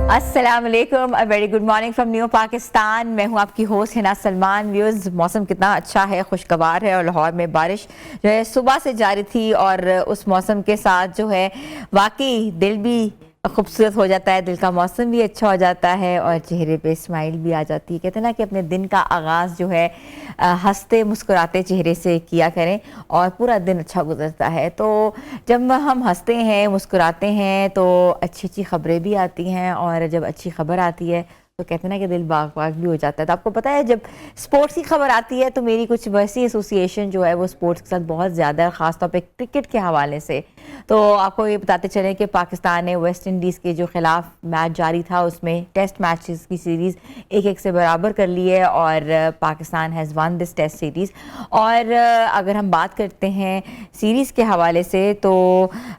अस्सलाम वालेकुम, a very good morning from new Pakistan. मैं हूं आपकी होस्ट हिना सलमान। व्यूअर्स, मौसम कितना अच्छा है, खुशगवार है और लाहौर में बारिश जो है सुबह से जारी थी और उस मौसम के साथ जो है वाकई दिल भी खूबसूरत हो जाता है, दिल का मौसम भी अच्छा हो जाता है और चेहरे पे स्माइल भी आ जाती है। कहते हैं ना कि अपने दिन का आगाज़ जो है हंसते मुस्कुराते चेहरे से किया करें और पूरा दिन अच्छा गुजरता है। तो जब हम हंसते हैं, मुस्कुराते हैं तो अच्छी अच्छी ख़बरें भी आती हैं और जब अच्छी खबर आती है तो कहते हैं ना कि दिल बाग बाग भी हो जाता है। तो आपको पता है जब स्पोर्ट्स की खबर आती है तो मेरी कुछ वैसी एसोसिएशन जो है वो स्पोर्ट्स के साथ बहुत ज़्यादा है, ख़ासतौर पे क्रिकेट के हवाले से। तो आपको ये बताते चलें कि पाकिस्तान ने वेस्ट इंडीज़ के जो खिलाफ मैच जारी था उसमें टेस्ट मैचेस की सीरीज़ 1-1 से बराबर कर ली है और Pakistan has won this test series. और अगर हम बात करते हैं सीरीज़ के हवाले से तो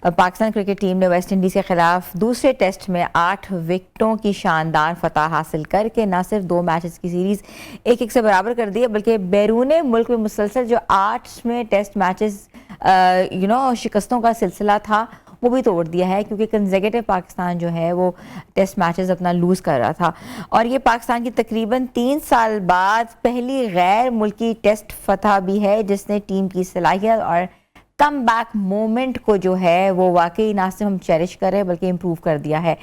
पाकिस्तान क्रिकेट टीम ने वेस्ट इंडीज़ के खिलाफ दूसरे टेस्ट में 8 विकेटों की शानदार फतह हासिल करके न सिर्फ 2 मैचेस की सीरीज़ 1-1 से बराबर कर दी है बल्कि बैरून मुल्क में मुसलसल जो 8 में टेस्ट मैचेस शिकस्तों का सिलसिला था वो भी तोड़ दिया है, क्योंकि कंसेक्यूटिव पाकिस्तान जो है वो टेस्ट मैचेस अपना लूज़ कर रहा था। और ये पाकिस्तान की तकरीबन 3 साल बाद पहली गैर मुल्की टेस्ट फतह भी है जिसने टीम की सलाहियत और कम बैक मोमेंट को जो है वो वाकई ना सिर्फ हम चेरिश करें बल्कि इम्प्रूव कर दिया है।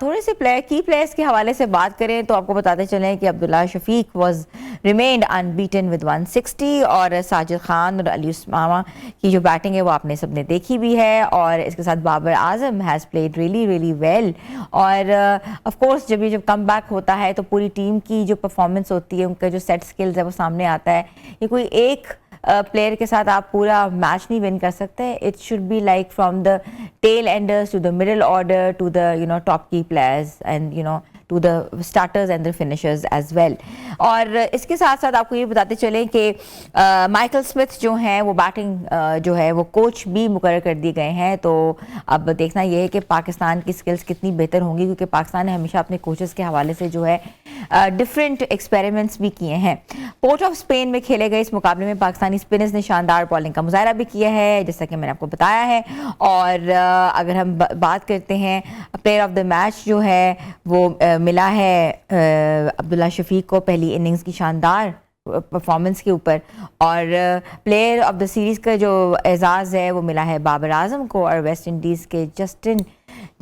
थोड़े से की प्लेयर्स के हवाले से बात करें तो आपको बताते चलें कि Abdullah Shafique was remained unbeaten with 160 और साजिद खान और अली उस्मामा की जो बैटिंग है वो आपने सबने देखी भी है। और इसके साथ Babar Azam has played really really well. और ऑफ कोर्स जब कम बैक होता है तो पूरी टीम की जो परफॉर्मेंस होती है, उनका जो सेट स्किल्स है वो सामने आता है। ये कोई एक प्लेयर के साथ आप पूरा मैच नहीं विन कर सकते। It should be like from the tail enders to the middle order to the top की players and to the starters and the finishers as well. और इसके साथ साथ आपको ये बताते चलें कि माइकल स्मिथ जो हैं वो बैटिंग जो है वो कोच भी मुकर्रर कर दिए गए हैं। तो अब देखना ये है कि पाकिस्तान की स्किल्स कितनी बेहतर होंगी, क्योंकि पाकिस्तान ने हमेशा अपने कोचेस के हवाले से जो है डिफरेंट एक्सपेरिमेंट्स भी किए हैं। पोर्ट ऑफ स्पेन में खेले गए इस मुकाबले में पाकिस्तानी स्पिनर्स ने शानदार बॉलिंग का मुजाहरा भी किया है, जैसा कि मैंने आपको बताया है। और अगर हम बात करते हैं प्लेयर ऑफ द मैच जो है वो मिला है अब्दुल्ला शफीक को पहली इनिंग्स की शानदार परफॉर्मेंस के ऊपर। और प्लेयर ऑफ द सीरीज़ का जो एजाज़ है वो मिला है बाबर आजम को और वेस्ट इंडीज़ के जस्टिन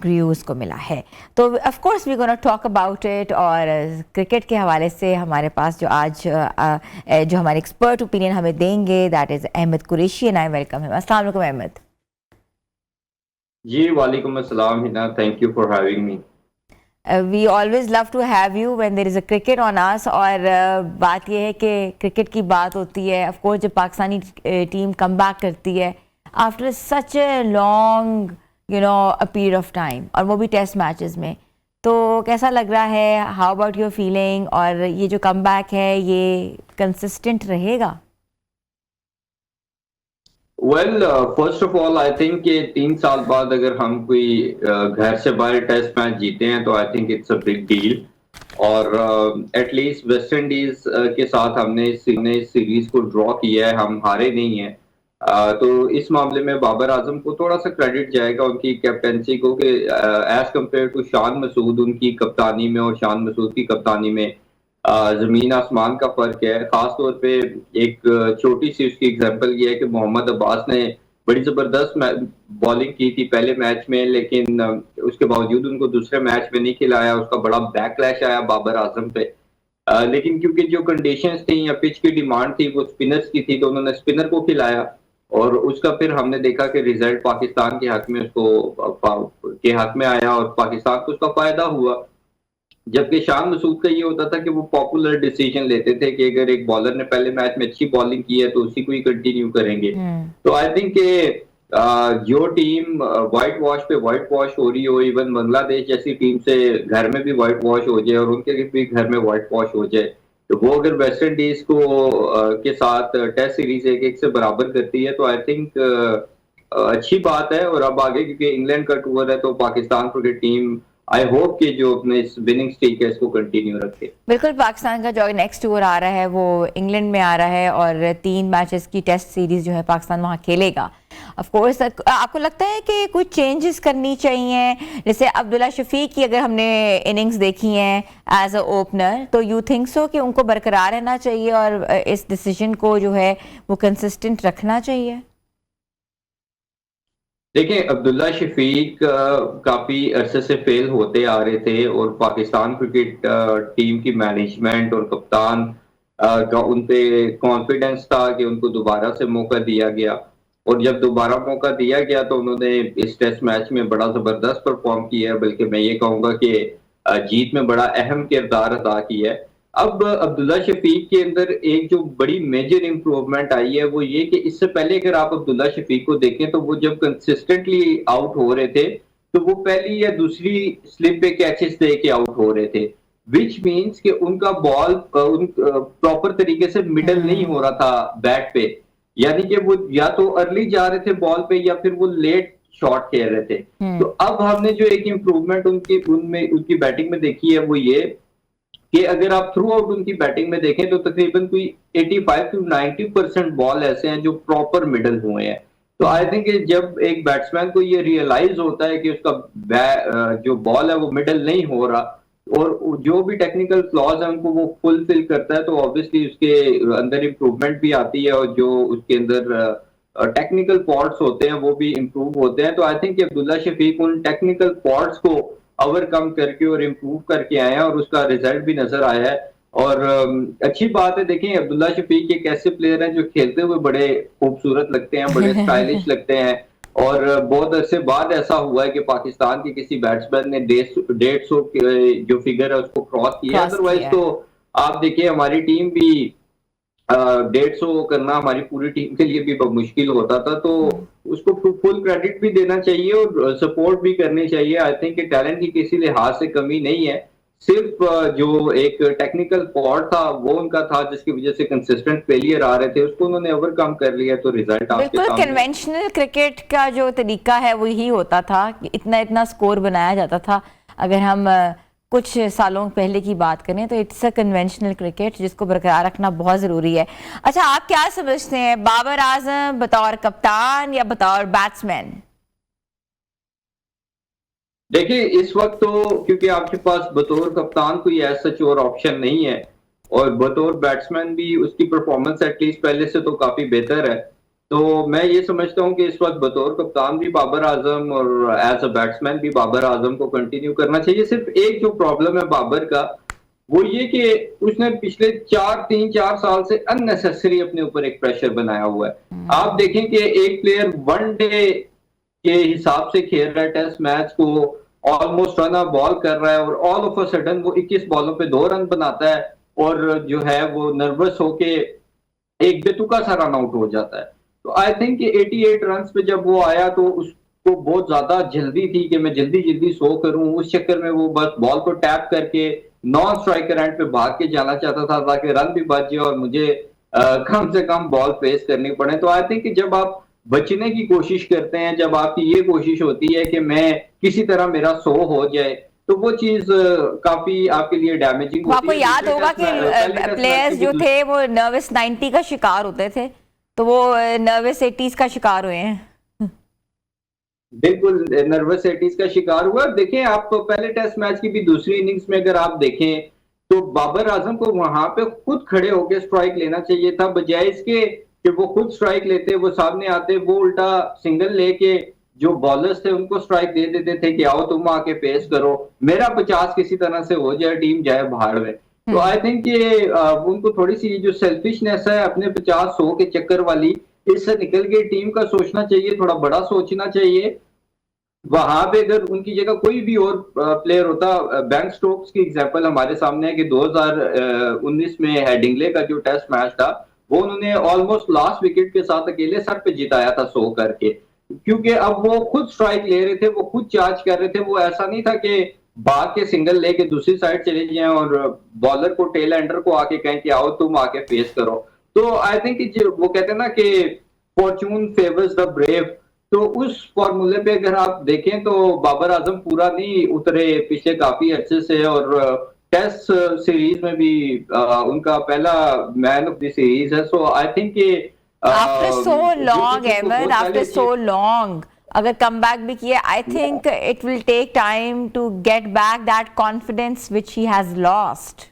ग्रीव्स को मिला है। तो of course we gonna talk about it. और क्रिकेट के हवाले से हमारे पास जो आज जो हमारे एक्सपर्ट ओपिनियन हमें देंगे that is Ahmed Qureshi and I welcome him. अस्सलाम वालेकुम अहमद। जी वालेकुम अस्सलाम Hina, thank you for having me. We always love to have you when there is a cricket on us. और बात यह है कि क्रिकेट की बात होती है ऑफ कोर्स जब पाकिस्तानी टीम कम बैक करती है after such a long a period of time, और वो भी टेस्ट मैचेस में। तो कैसा लग रहा है, हाउ अबाउट योर फीलिंग, और ये जो कम बैक है ये कंसिस्टेंट रहेगा? Well first of all I think कि 3 साल बाद अगर हम कोई घर से बाहर टेस्ट मैच जीते हैं तो I think it's a big deal. और एटलीस्ट वेस्ट इंडीज के साथ हमने इस सीरीज को ड्रॉ किया है, हम हारे नहीं हैं। तो इस मामले में बाबर आजम को थोड़ा सा क्रेडिट जाएगा उनकी कैप्टेंसी को कि as compare to Shan Masood उनकी कप्तानी में और शान मसूद की कप्तानी में जमीन आसमान का फर्क है। खास तौर पे एक छोटी सी उसकी एग्जांपल ये है कि मोहम्मद अब्बास ने बड़ी जबरदस्त बॉलिंग की थी पहले मैच में, लेकिन उसके बावजूद उनको दूसरे मैच में नहीं खिलाया। उसका बड़ा बैकलैश आया बाबर आजम पे। लेकिन क्योंकि जो कंडीशंस थी या पिच की डिमांड थी वो स्पिनर्स की थी तो उन्होंने स्पिनर को खिलाया और उसका फिर हमने देखा कि रिजल्ट पाकिस्तान के हक में के हक में आया और पाकिस्तान को उसका फायदा हुआ। जबकि शान मसूद का ये होता था कि वो पॉपुलर डिसीजन लेते थे कि अगर एक बॉलर ने पहले मैच में अच्छी बॉलिंग की है तो उसी को ही कंटिन्यू करेंगे। तो आई थिंक जो टीम व्हाइट वॉश पे व्हाइट वॉश हो रही हो, इवन बांग्लादेश जैसी टीम से घर में भी व्हाइट वॉश हो जाए और उनके भी घर में व्हाइट वॉश हो जाए, तो वो अगर वेस्ट इंडीज को के साथ टेस्ट सीरीज 1-1 से बराबर करती है तो आई थिंक अच्छी बात है। और अब आगे क्योंकि इंग्लैंड का टूर है तो Pakistan cricket team I hope कि जो अपने इस विनिंग स्ट्रीक है इसको कंटिन्यू रखे। बिल्कुल, पाकिस्तान का जो नेक्स्ट टूर आ रहा है वो इंग्लैंड में आ रहा है और 3 मैचेस की टेस्ट सीरीज जो है पाकिस्तान वहाँ खेलेगा। ऑफ कोर्स आपको लगता है कि कुछ चेंजेस करनी चाहिए, जैसे अब्दुल्ला शफीक की अगर हमने इनिंग्स देखी हैं एज अ ओपनर, तो यू थिंक सो कि उनको बरकरार रहना चाहिए और इस डिसीजन को जो है वो कंसिस्टेंट रखना चाहिए? देखिए, अब्दुल्ला शफीक काफी अरसे से फेल होते आ रहे थे और पाकिस्तान क्रिकेट टीम की मैनेजमेंट और कप्तान का उन पे कॉन्फिडेंस था कि उनको दोबारा से मौका दिया गया, और जब दोबारा मौका दिया गया तो उन्होंने इस टेस्ट मैच में बड़ा जबरदस्त परफॉर्म किया है, बल्कि मैं ये कहूंगा कि जीत में बड़ा अहम किरदार अदा किया है। अब अब्दुल्ला शफीक के अंदर एक जो बड़ी मेजर इंप्रूवमेंट आई है वो ये कि इससे पहले अगर आप अब्दुल्ला शफीक को देखें तो वो जब कंसिस्टेंटली आउट हो रहे थे तो वो पहली या दूसरी स्लिप पे कैचेस दे के आउट हो रहे थे, विच मीन्स कि उनका बॉल प्रॉपर तरीके से मिडल नहीं हो रहा था बैट पे, यानी कि वो या तो अर्ली जा रहे थे बॉल पे या फिर वो लेट शॉट खेल रहे थे। तो अब हमने जो एक इम्प्रूवमेंट उनकी बैटिंग में देखी है वो ये कि अगर आप थ्रू आउट उनकी बैटिंग में देखें तो तकरीबन कोई 85 टू 90% बॉल ऐसे हैं जो प्रॉपर मिडल हुए हैं। तो आई थिंक जब एक बैट्समैन को ये रियलाइज होता है कि उसका जो बॉल है वो मिडल नहीं हो रहा और जो भी टेक्निकल फ्लॉज है उनको वो फुलफिल करता है, तो ऑब्वियसली उसके अंदर इम्प्रूवमेंट भी आती है और जो उसके अंदर टेक्निकल फॉल्ट्स होते हैं वो भी इम्प्रूव होते हैं। तो आई थिंक अब्दुल्ला शफीक उन टेक्निकल फॉल्ट्स को ओवरकम करके और इम्प्रूव करके आए हैं और उसका रिजल्ट भी नजर आया है। और अच्छी बात है, देखें अब्दुल्ला शफीक एक ऐसे प्लेयर हैं जो खेलते हुए बड़े खूबसूरत लगते हैं, बड़े स्टाइलिश लगते हैं, और बहुत अरसे बाद ऐसा हुआ है कि पाकिस्तान के किसी बैट्समैन ने 150 जो फिगर है उसको क्रॉस किया। अदरवाइज तो आप देखिए हमारी टीम भी 150 करना हमारी पूरी टीम के लिए भी बहुत मुश्किल होता था, तो उसको फुल क्रेडिट भी देना चाहिए और सपोर्ट भी करनी चाहिए। आई थिंक टैलेंट की किसी लिहाज से कमी नहीं है, सिर्फ जो एक टेक्निकल फॉल्ट था वो उनका था जिसकी वजह से कंसिस्टेंट फेलियर आ रहे थे, उसको उन्होंने ओवरकम कर लिया, तो रिजल्ट आपके बिल्कुल सामने। कन्वेंशनल क्रिकेट का जो तरीका है वो यही होता था कि इतना इतना स्कोर बनाया जाता था। अगर हम कुछ सालों पहले की बात करें तो इट्स अ कन्वेंशनल क्रिकेट जिसको बरकरार रखना बहुत जरूरी है। अच्छा, आप क्या समझते हैं, बाबर आजम बतौर कप्तान या बतौर बैट्समैन? देखिए इस वक्त तो क्योंकि आपके पास बतौर कप्तान कोई ऐसा सच और ऑप्शन नहीं है और बतौर बैट्समैन भी उसकी परफॉर्मेंस एटलीस्ट पहले से तो काफी बेहतर है, तो मैं ये समझता हूं कि इस वक्त बतौर कप्तान भी बाबर आजम और एज अ बैट्समैन भी बाबर आजम को कंटिन्यू करना चाहिए। सिर्फ एक जो प्रॉब्लम है बाबर का वो ये कि उसने पिछले 3-4 साल से अननेसेसरी अपने ऊपर एक प्रेशर बनाया हुआ है। आप देखें कि एक प्लेयर वनडे के हिसाब से खेल रहा है टेस्ट मैच को, ऑलमोस्ट रन बॉल कर रहा है और ऑल ऑफ अ सडन वो 21 बॉलों पे 2 रन बनाता है और जो है वो नर्वस होके एक बेतुका सा रन आउट हो जाता है। तो आई थिंक 88 रन पे जब वो आया तो उसको बहुत ज्यादा जल्दी थी कि मैं जल्दी जल्दी 100 करूं, उस चक्कर में वो बस बॉल को टैप करके नॉन स्ट्राइकर एंड पे भाग के जाना चाहता था ताकि रन भी बच जाए और मुझे कम से कम बॉल फेस करनी पड़े। तो आई थिंक जब आप बचने की कोशिश करते हैं, जब आपकी ये कोशिश होती है कि मैं किसी तरह मेरा 100 हो जाए, तो वो चीज काफी आपके लिए डैमेजिंग होती आपको है। याद होगा कि प्लेयर्स जो थे वो नर्वस 90 का शिकार होते थे, तो वो नर्वस 80s का शिकार हुए हैं। बिल्कुल नर्वस 80s का शिकार हुआ। देखें आप पहले टेस्ट मैच की भी दूसरी इनिंग्स में अगर आप देखें तो बाबर आजम को वहां पे खुद खड़े होकर स्ट्राइक लेना चाहिए था, बजाय इसके कि वो खुद स्ट्राइक लेते, वो सामने आते, वो उल्टा सिंगल लेके जो बॉलर्स थे उनको स्ट्राइक दे देते थे कि आओ तुम आके फेस करो, मेरा 50 किसी तरह से हो जाए, टीम जाए भाड़ में। तो आई थिंक ये उनको थोड़ी सी जो सेल्फिशनेस है अपने 50-100 के चक्कर वाली, इससे निकल के टीम का सोचना चाहिए, थोड़ा बड़ा सोचना चाहिए। वहां पे अगर उनकी जगह कोई भी और प्लेयर होता, बैंक स्टोक्स की एग्जांपल हमारे सामने है कि 2019 में हेडिंगले का जो टेस्ट मैच था वो उन्होंने ऑलमोस्ट लास्ट विकेट के साथ अकेले सर पे जिताया था 100 करके, क्योंकि अब वो खुद स्ट्राइक ले रहे थे, वो खुद चार्ज कर रहे थे, वो ऐसा नहीं था कि भाग के सिंगल लेके दूसरी साइड चले जाएं और बॉलर को टेल एंडर को आके कहें कि आओ तुम आके फेस करो। तो आई थिंक वो कहते हैं ना कि फॉर्चून फेवर्स द ब्रेव, तो उस फॉर्मूले पे अगर आप देखें तो बाबर आजम पूरा नहीं उतरे पिछले काफी अच्छे से, और टेस्ट सीरीज में भी उनका पहला मैन ऑफ द सीरीज है। सो आई थिंक कि आफ्टर सो जो लॉन्ग चीज़ उनको अहमद, बहुत पहले आफ्टर सो अचीव लॉन्ग अगर कम बैक भी किए, I think it will take time to get back that confidence which he has lost.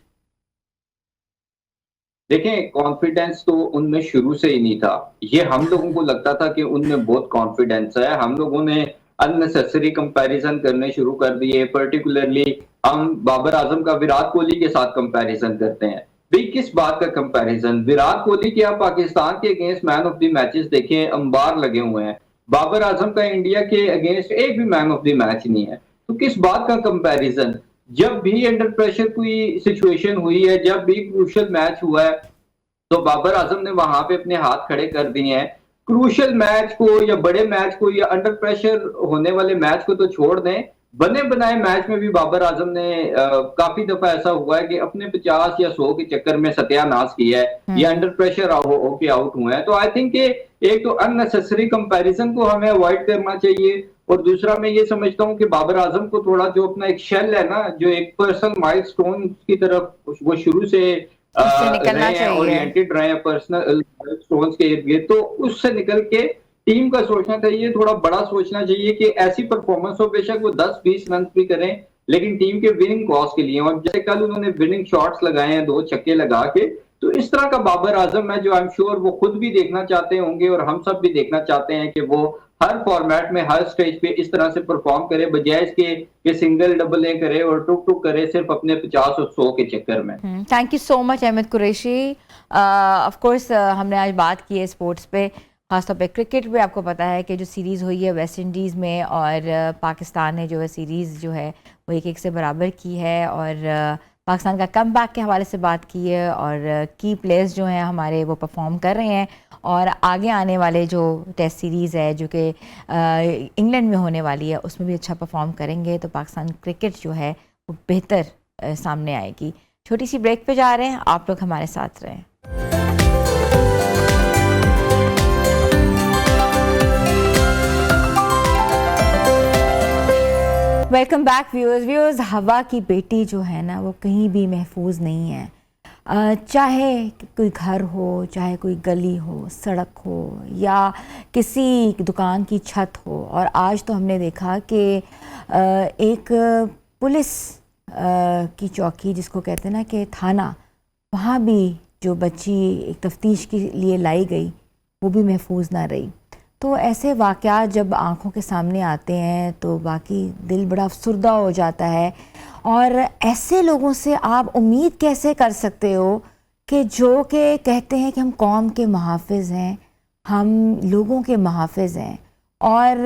देखें, कॉन्फिडेंस तो उनमें शुरू से ही नहीं था। ये हम लोगों को लगता था कि उनमें बहुत कॉन्फिडेंस है। हम लोगों ने अननेसेसरी कंपैरिजन करने शुरू कर दिए। पर्टिकुलरली हम बाबर आजम का विराट कोहली के साथ कंपैरिजन करते हैं। भाई किस बात का कंपैरिजन? विराट कोहली के आप पाकिस्तान के against man of the matches देखें, अंबार लगे हुए हैं। बाबर आजम का इंडिया के अगेंस्ट एक भी मैन ऑफ द मैच नहीं है। तो किस बात का कंपैरिजन? जब भी अंडर प्रेशर कोई सिचुएशन हुई है, जब भी क्रूशियल मैच हुआ है, तो बाबर आजम ने वहां पे अपने हाथ खड़े कर दिए हैं। क्रूशियल मैच को या बड़े मैच को या अंडर प्रेशर होने वाले मैच को तो छोड़ दें, बने बनाए मैच में भी बाबर आजम ने काफी दफा ऐसा हुआ है कि अपने 50 या 100 के चक्कर में सत्यानाश किया है या अंडर प्रेशर होके आउट हुए हैं। तो आई थिंक एक तो अननेसेसरी कंपैरिजन को हमें अवॉइड करना चाहिए, और दूसरा मैं ये समझता हूँ कि बाबर आजम को थोड़ा जो अपना एक शेल है ना, जो एक पर्सनल माइलस्टोन की तरफ वो शुरू से उससे निकलना रहे हैं, चाहिए। ओरिएंटेड रहे हैं पर्सनल माइलस्टोन्स के इर्द गिर्द, तो उससे निकल के टीम का सोचना चाहिए, थोड़ा बड़ा सोचना चाहिए कि ऐसी परफॉर्मेंस हो, बेशक वो 10-20 रन भी करें लेकिन टीम के विनिंग कॉज के लिए। और जैसे कल उन्होंने विनिंग शॉट्स लगाए हैं 2 छक्के लगा के, तो इस तरह का बाबर आजम है जो आई एम श्योर वो खुद भी देखना चाहते होंगे और हम सब भी देखना चाहते हैं कि वो हर फॉर्मेट में हर स्टेज पे इस तरह से परफॉर्म करे, बजाय इसके कि सिंगल डबल ए करे और टुक टुक करे सिर्फ अपने 50 और 100 के चक्कर में। Thank you so much Ahmed Qureshi. Of course हमने आज बात की है स्पोर्ट्स पे, खासतौर पे क्रिकेट पे। आपको पता है कि जो सीरीज़ हुई है वेस्ट इंडीज़ में और पाकिस्तान ने जो है सीरीज़ जो है वो 1-1 से बराबर की है, और पाकिस्तान का कम बैक के हवाले से बात की है, और की प्लेयर्स जो हैं हमारे वो परफॉर्म कर रहे हैं, और आगे आने वाले जो टेस्ट सीरीज़ है जो कि इंग्लैंड में होने वाली है उसमें भी अच्छा परफॉर्म करेंगे तो पाकिस्तान क्रिकेट जो है वो बेहतर सामने आएगी। छोटी सी ब्रेक पे जा रहे हैं, आप लोग हमारे साथ रहें। Welcome back viewers. हवा की बेटी जो है ना वो कहीं भी महफूज नहीं है, चाहे कोई घर हो, चाहे कोई गली हो, सड़क हो, या किसी दुकान की छत हो। और आज तो हमने देखा कि एक पुलिस की चौकी जिसको कहते हैं ना कि थाना, वहाँ भी जो बच्ची एक तफ्तीश के लिए लाई गई वो भी महफूज ना रही। तो ऐसे वाक़यात जब आँखों के सामने आते हैं तो बाकी दिल बड़ा अफसुर्दा हो जाता है। और ऐसे लोगों से आप उम्मीद कैसे कर सकते हो कि जो कि कहते हैं कि हम कौम के मुहाफ़िज़ हैं, हम लोगों के मुहाफ़िज़ हैं, और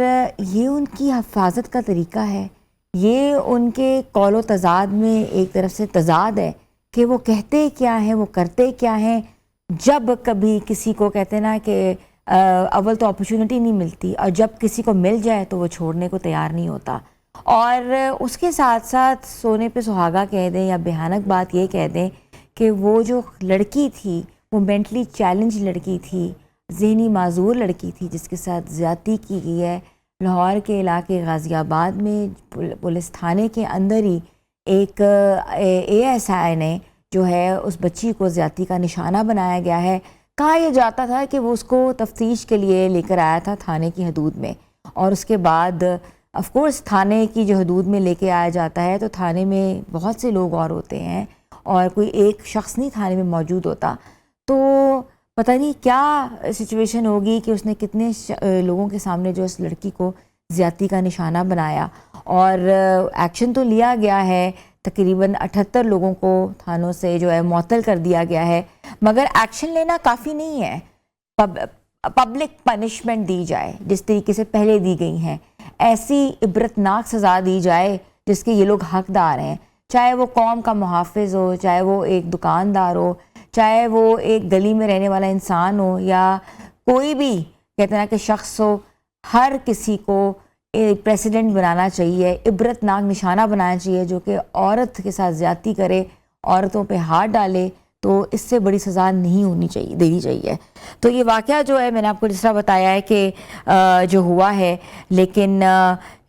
ये उनकी हिफाजत का तरीका है। ये उनके कौलो तज़ाद में एक तरफ से तज़ाद है कि वो कहते क्या हैं, वो करते क्या हैं। जब कभी किसी को कहते हैं ना कि अव्वल तो अपॉर्चुनिटी नहीं मिलती, और जब किसी को मिल जाए तो वो छोड़ने को तैयार नहीं होता। और उसके साथ साथ सोने पे सुहागा कह दें या भयानक बात ये कह दें कि वो जो लड़की थी वो मेंटली चैलेंज लड़की थी, ज़हनी माजूर लड़की थी जिसके साथ ज़्यादती की गई है। लाहौर के इलाके गाज़ियाबाद में पुलिस थाने के अंदर ही एक ASI ने जो है उस बच्ची को ज़्यादती का निशाना बनाया गया है। कहा यह जाता था कि वो उसको तफ्तीश के लिए लेकर आया था थाने की हदूद में, और उसके बाद ऑफ कोर्स थाने की जो हदूद में लेके आया जाता है तो थाने में बहुत से लोग और होते हैं और कोई एक शख्स नहीं थाने में मौजूद होता। तो पता नहीं क्या सिचुएशन होगी कि उसने कितने लोगों के सामने जो इस लड़की को ज़्यादती का निशाना बनाया। और एक्शन तो लिया गया है, तकरीबन 78 लोगों को थानों से जो है मुअत्तल कर दिया गया है, मगर एक्शन लेना काफ़ी नहीं है। पब्लिक पनिशमेंट दी जाए जिस तरीके से पहले दी गई हैं, ऐसी इबरतनाक सज़ा दी जाए जिसके ये लोग हकदार हैं, चाहे वो कौम का मुहाफ़िज़ हो, चाहे वो एक दुकानदार हो, चाहे वो एक गली में रहने वाला इंसान हो, या कोई भी कहते हैं ना कि शख्स हो। हर किसी को एक प्रेसिडेंट बनाना चाहिए, इबरतनाक निशाना बनाना चाहिए जो कि औरत के साथ ज़्यादती करे, औरतों पे हाथ डाले तो इससे बड़ी सज़ा नहीं होनी चाहिए, देनी चाहिए। तो ये वाक़या जो है मैंने आपको जिस तरह बताया है कि जो हुआ है, लेकिन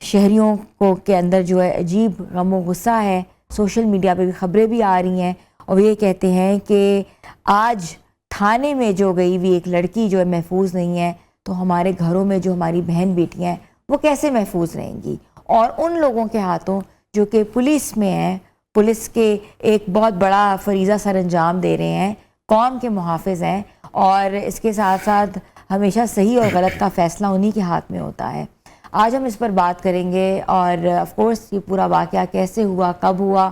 शहरियों को के अंदर जो है अजीब गम गुस्सा है। सोशल मीडिया पे भी ख़बरें भी आ रही हैं और वो ये कहते हैं कि आज थाने में जो गई हुई एक लड़की जो है महफूज नहीं है, तो हमारे घरों में जो हमारी बहन बेटियां हैं वो कैसे महफूज रहेंगी। और उन लोगों के हाथों जो कि पुलिस में हैं, पुलिस के एक बहुत बड़ा फरीज़ा सर अंजाम दे रहे हैं, कौम के मुहाफ़िज़ हैं, और इसके साथ साथ हमेशा सही और गलत का फ़ैसला उन्हीं के हाथ में होता है। आज हम इस पर बात करेंगे और ऑफ कोर्स ये पूरा वाक़या कैसे हुआ, कब हुआ,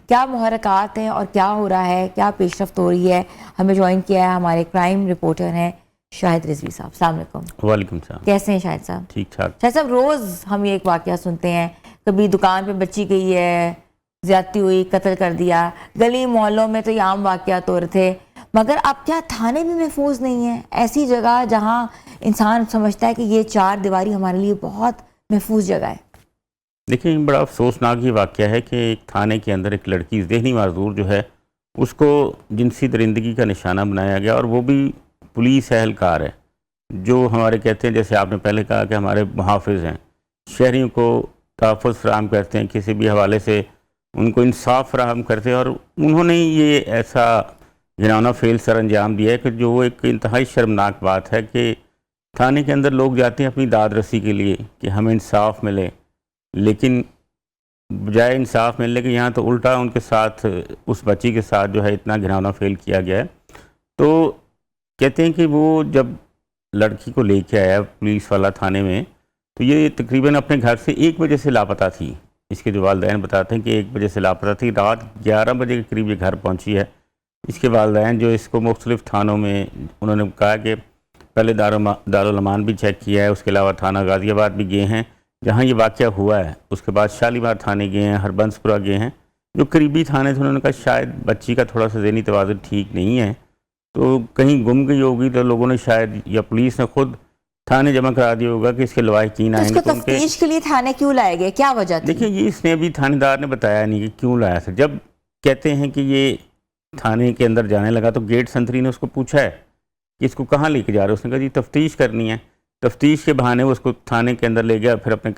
क्या मुहर्रकात हैं और क्या हो रहा है, क्या पेशरफ्त हो रही है। हमें ज्वाइन किया है हमारे क्राइम रिपोर्टर हैं शाहिद रिजवी साहब। अस्सलाम वालेकुम। वालेकुम सलाम। कैसे हैं शाहिद साहब? ठीक ठाक। शाहिद साहब, रोज़ हम ये एक वाक़या सुनते हैं, कभी दुकान पे बच्ची गई है, ज़्यादती हुई, कत्ल कर दिया, गली मोहल्लों में तो ये आम वाक़यात हो रहे थे, मगर अब क्या थाने भी महफूज नहीं है? ऐसी जगह जहाँ इंसान समझता है कि ये चार दीवारी हमारे लिए बहुत महफूज जगह है। देखिए, बड़ा अफसोसनाक ये वाक़या है कि एक थाने के अंदर एक लड़की ज़हनी माजूर जो है उसको जिनसी दरिंदगी का निशाना बनाया गया, और वो भी पुलिस एहलकार है जो हमारे कहते हैं, जैसे आपने पहले कहा कि हमारे मुहाफ़िज़ हैं, शहरियों को तहफ़्फ़ुज़ फ़राहम करते हैं, किसी भी हवाले से उनको इंसाफ फ़राहम करते हैं। और उन्होंने ये ऐसा घिनौना फेल सर अंजाम दिया है कि जो एक इंतहाई शर्मनाक बात है कि थाने के अंदर लोग जाते हैं अपनी दाद रसी के लिए कि हमें इंसाफ मिले, लेकिन बजाय इंसाफ मिलने के यहाँ तो उल्टा उनके साथ, उस बच्ची के साथ जो है इतना घिनौना फेल किया गया है। तो कहते हैं कि वो जब लड़की को लेके आया पुलिस वाला थाने में, तो ये तकरीबन अपने घर से 1 बजे से लापता थी। इसके जो वालिदैन बताते हैं कि 1 बजे से लापता थी, रात 11 बजे के करीब ये घर पहुँची है। इसके वालिदैन जो इसको मुख्तलिफ़ थानों में उन्होंने कहा कि पहले दारुल अमान भी चेक किया है, उसके अलावा थाना गाज़ियाबाद भी गए हैं जहाँ ये वाक़या हुआ है, उसके बाद शालीमार थाने गए हैं, हरबंसपुरा गए हैं, जो करीबी थाने थे। उन्होंने कहा शायद बच्ची का थोड़ा सा ज़हनी तवाज़ुन ठीक नहीं है, तो कहीं गुम गई होगी, तो लोगों ने शायद या पुलिस ने खुद थाने जमा करा दिया होगा कि इसके लवाहिकीन आएंगे। तो तफ्तीश के लिए थाने क्यों लाए गए, क्या वजह थी? देखिए, ये इसने अभी थानेदार ने बताया नहीं कि क्यों लाया था। जब कहते हैं कि ये थाने के अंदर जाने लगा तो गेट संतरी ने उसको पूछा है कि इसको कहाँ लेके जा रहे हो। उसने कहा जी तफ्तीश करनी है। तफ्तीश के बहाने वो उसको थाने के अंदर ले गया, फिर अपने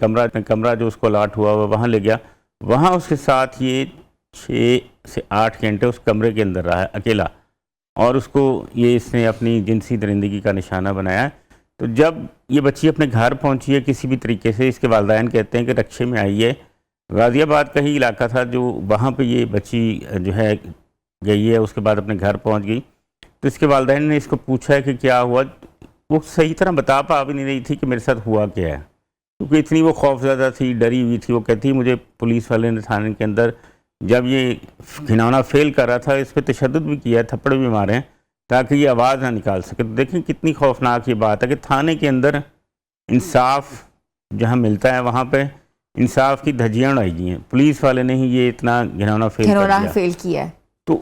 कमरा जो उसको अलाट हुआ वहाँ ले गया। वहाँ उसके साथ ये 6 से 8 घंटे उस कमरे के अंदर रहा है अकेला, और उसको ये इसने अपनी जिनसी दरिंदगी का निशाना बनाया। तो जब ये बच्ची अपने घर पहुंची है किसी भी तरीके से, इसके वालिदैन कहते हैं कि रक्शे में आई है, गाज़ियाबाद का ही इलाका था जो, वहाँ पे ये बच्ची जो है गई है, उसके बाद अपने घर पहुंच गई। तो इसके वालिदैन ने इसको पूछा है कि क्या हुआ। वो सही तरह बता पा भी नहीं रही थी कि मेरे साथ हुआ क्या है, क्योंकि इतनी वो खौफज़दा थी, डरी हुई थी। वो कहती मुझे पुलिस वाले ने थाने के अंदर जब ये घिनौना फेल कर रहा था, इस पर तशद्दुद भी किया, थप्पड़ भी मारे हैं ताकि ये आवाज़ ना निकाल सके। तो देखें कितनी खौफनाक ये बात है कि थाने के अंदर इंसाफ जहाँ मिलता है वहाँ पे इंसाफ की धज्जियाँ उड़ाई गई हैं। पुलिस वाले ने ही ये इतना घिनौना फेल किया है। तो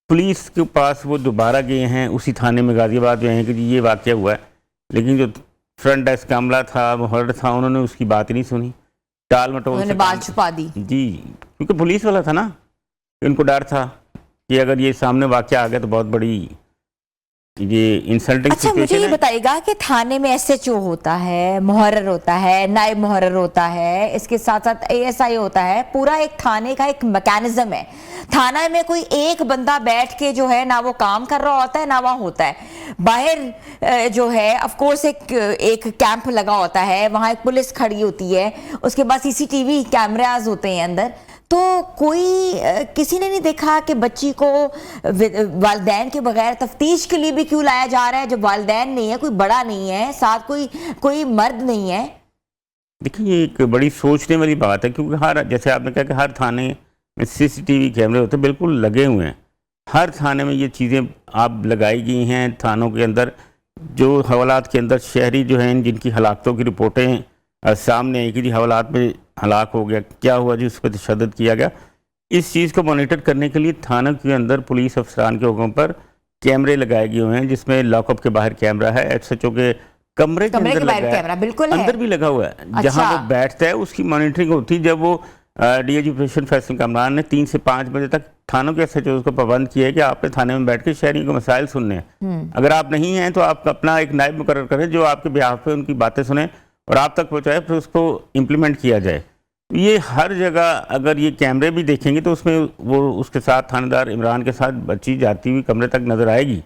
पुलिस के पास वो दोबारा गए हैं उसी थाने में गाज़ियाबाद में हैं कि जी ये वाक़या हुआ है, लेकिन जो फ्रंट डेस्क का अमला था, मुहर्र था, उन्होंने उसकी बात ही नहीं सुनी, टाल मटोल से बात छुपा दी। जी, क्योंकि पुलिस वाला था ना, उनको डर था कि अगर ये सामने वाक़या आ गया तो बहुत बड़ी ये इंसल्टिंग। अच्छा, मुझे ये बताइएगा कि थाने में एसएचओ होता है, मुहर्रर होता है, नायब मुहर्रर होता है, इसके साथ साथ एएसआई होता है, पूरा एक थाने का एक मैकेनिज्म है। थाना में कोई एक बंदा बैठ के जो है ना वो काम कर रहा होता है ना वहाँ होता है। बाहर जो है ऑफ कोर्स एक कैंप लगा होता है, वहाँ एक पुलिस खड़ी होती है, उसके बाद सीसीटीवी कैमराज होते हैं अंदर। तो कोई किसी ने नहीं देखा कि बच्ची को वालिदैन के बगैर तफ्तीश के लिए भी क्यों लाया जा रहा है, जब वालिदैन नहीं है, कोई बड़ा नहीं है, साथ कोई मर्द नहीं है। देखिए, ये एक बड़ी सोचने वाली बात है, क्योंकि हर, जैसे आपने कहा कि हर थाने में सीसीटीवी कैमरे होते हैं, बिल्कुल लगे हुए हैं। हर थाने में ये चीज़ें आप लगाई गई हैं। थानों के अंदर जो हवालात के अंदर शहरी जो हैं जिनकी हलाकतों की रिपोर्टें सामने आई कि जी हवालात में हलाक हो गया, क्या हुआ जी, उस पर तशद्दुद किया गया। इस चीज़ को मॉनिटर करने के लिए थानों के अंदर पुलिस अफसरान के हुक्म पर कैमरे लगाए गए हुए हैं, जिसमें लॉकअप के बाहर कैमरा है, एसएचओ के कमरे के अंदर लगा है, कैमरा बिल्कुल अंदर भी लगा हुआ है। अच्छा। जहाँ वो बैठता है उसकी मॉनिटरिंग होती है। जब वो डीआईजी ऑपरेशन फैसल कामरान ने 3 से 5 बजे तक थानों के एसएचओ को पाबंद किया है कि आपने थाने में बैठ के शहरियों के मसाइल सुनने हैं। अगर आप नहीं हैं तो आप अपना एक नायब मुकर्रर करें जो आपके बिहाफ पे उनकी बातें सुने और आप तक पहुँचाए, फिर उसको इम्प्लीमेंट किया जाए। ये हर जगह अगर ये कैमरे भी देखेंगे तो उसमें वो उसके साथ थानेदार इमरान के साथ बच्ची जाती हुई कमरे तक नजर आएगी,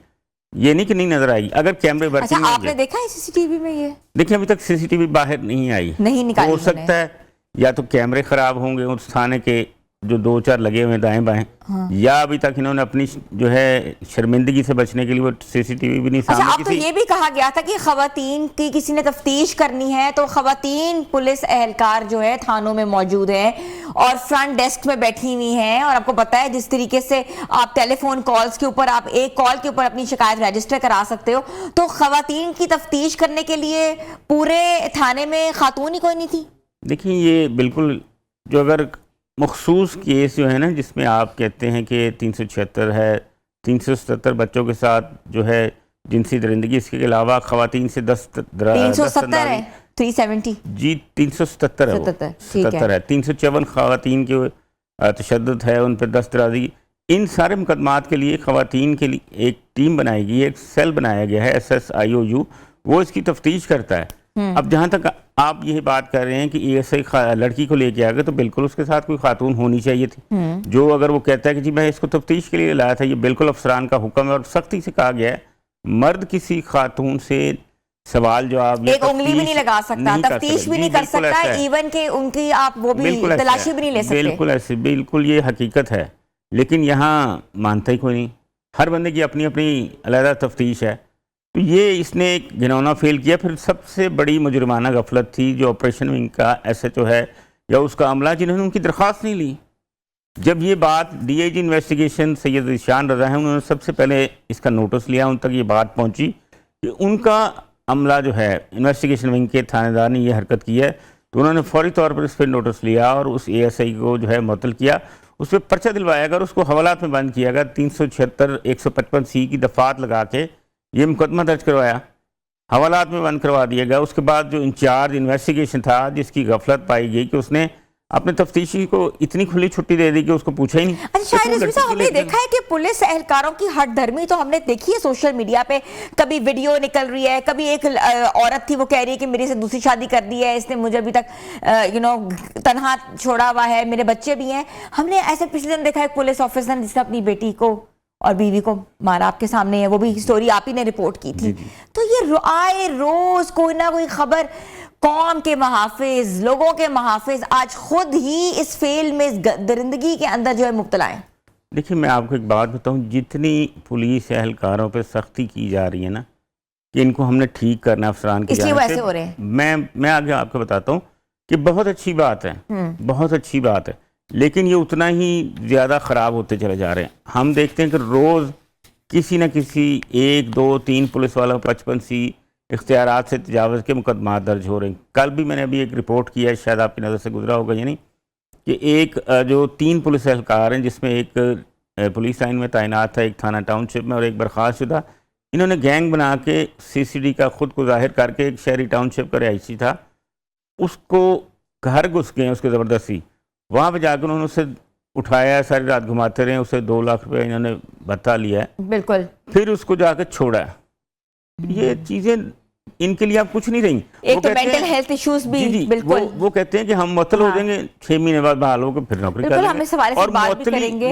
ये नहीं कि नहीं नजर आएगी अगर कैमरे वर्किंग अच्छा, आपने देखा है सीसीटीवी में ये? देखिए अभी तक सीसीटीवी बाहर नहीं आई, नहीं निकाली हो सकता है या तो कैमरे खराब होंगे उस थाने के जो 2-4 लगे हुए हैं दाएं बाएं, या अभी तक इन्होंने अपनी जो है शर्मिंदगी से बचने के लिए वो सीसीटीवी भी नहीं अच्छा, सामने अब तो ये भी कहा गया था कि खवातीन की किसी ने तफ्तीश करनी है तो खवातीन पुलिस एहलकार जो है थानों में मौजूद है और फ्रंट डेस्क में बैठी हुई हैं, और आपको पता है जिस तरीके से आप टेलीफोन कॉल्स के ऊपर आप एक कॉल के ऊपर अपनी शिकायत रजिस्टर करा सकते हो, तो खवातीन की तफ्तीश करने के लिए पूरे थाने में खातून ही कोई नहीं थी? देखिए ये बिल्कुल जो अगर मखसूस केस जो है ना जिसमें आप कहते हैं कि 376 है, 377 बच्चों के साथ जो है जिनसी दरिंदगी, इसके अलावा खवातीन से 370 है, 370 जी 377 है, 77 है, 354 खवातीन के तशद्दुद है, उन पर दस्तराजी। इन सारे मुकदमात के लिए खवातीन के लिए एक टीम बनाई गई है, एक सेल बनाया गया है SSIOU, वो इसकी तफ्तीश करता है। अब जहाँ तक आप यही बात कर रहे हैं कि ASI लड़की को लेके आ गए तो बिल्कुल उसके साथ कोई खातून होनी चाहिए थी, जो अगर वो कहता है कि जी मैं इसको तफ्तीश के लिए लाया था, ये बिल्कुल अफसरान का हुक्म है और सख्ती से कहा गया है मर्द किसी खातून से सवाल जवाब एक उंगली भी नहीं लगा सकता, तफ्तीश भी नहीं कर सकता, इवन के उनकी आप वो भी तलाशी भी नहीं ले सकते। बिल्कुल ऐसे, बिल्कुल ये हकीकत है, लेकिन यहाँ मानता ही कोई नहीं, हर बंदे की अपनी अपनी अलग तफ्तीश है। तो ये इसने एक घिनौना फेल किया। फिर सबसे बड़ी मुजरमाना गफलत थी जो ऑपरेशन विंग का SHO है या उसका अमला जिन्होंने उनकी दरख्वास्त नहीं ली। जब ये बात DIG इन्वेस्टिगेशन सैयद ईशान रज़ा है, उन्होंने सबसे पहले इसका नोटिस लिया, उन तक ये बात पहुंची कि उनका अमला जो है इन्वेस्टिगेशन विंग के थानेदार ने ये हरकत की है, तो उन्होंने फौरी तौर पर इस पर नोटिस लिया और उस ASI को जो है मुअत्तल किया, उस पर पर्चा दिलवाया गया और उसको हवालात में बंद किया गया। 376 155C की दफात लगा के ये मुकदमा दर्ज करवाया, हवालात में बंद करवा दिया गया। उसके बाद जो इंचार्ज इन्वेस्टिगेशन था जिसकी गफलत पाई गई कि उसने अपने तफ्तीशी को इतनी खुली छुट्टी दे दी कि उसको पूछा ही नहीं। अच्छा शायद रिजवी साहब, हमने देखा है कि पुलिस एहलकारों की हठधर्मी तो हमने देखी है सोशल मीडिया पे, कभी वीडियो निकल रही है, कभी एक औरत थी वो कह रही है कि मेरे से दूसरी शादी कर दी है, इसने मुझे अभी तक तनहा छोड़ा हुआ है, मेरे बच्चे भी हैं। हमने ऐसे पिछले दिन देखा है पुलिस ऑफिसर ने जिसने अपनी बेटी को और बीवी को मारा, आपके सामने है, वो भी स्टोरी आप ही ने रिपोर्ट की थी। तो ये आए रोज कोई ना कोई खबर, कौम के महाफिज, लोगों के महाफिज आज खुद ही इस फेल में, इस दरिंदगी के अंदर जो है मुब्तला है। देखिए मैं आपको एक बात बताऊं, जितनी पुलिस एहलकारों पे सख्ती की जा रही है ना कि इनको हमने ठीक करना अफसरान की, इसलिए वैसे हो रहे हैं। मैं आगे आपको बताता हूँ कि बहुत अच्छी बात है, बहुत अच्छी बात है, लेकिन ये उतना ही ज़्यादा ख़राब होते चले जा रहे हैं। हम देखते हैं कि रोज़ किसी न किसी 1 2 3 पुलिस वालों 55C इख्तियारात से तजावज़ के मुकदमात दर्ज हो रहे हैं। कल भी मैंने अभी एक रिपोर्ट किया है, शायद आपकी नज़र से गुजरा होगा, यानी कि एक जो 3 पुलिस एहलकार हैं जिसमें एक पुलिस लाइन में तैनात था, एक थाना टाउनशिप में और एक बर्खास्त शुदा, इन्होंने गैंग बना के CCD का ख़ुद को ज़ाहिर करके एक शहरी टाउनशिप का रिहायशी था, उसको घर घुस गए उसके ज़बरदस्ती, वहाँ पे जाकर उन्होंने उसे उठाया, सारी रात घुमाते रहे, उसे 2 लाख रुपये इन्होंने भत्ता लिया है, बिल्कुल, फिर उसको जाकर छोड़ा। ये चीज़ें इनके लिए आप कुछ नहीं रही। एक तो मेंटल हेल्थ इश्यूज भी, जी, बिल्कुल वो कहते हैं कि हम मुअत्तल हो जाएंगे, 6 महीने बाद बहाल होकर फिर नौकरी बिल्कुल, हम इस हवाले से बात भी करेंगे।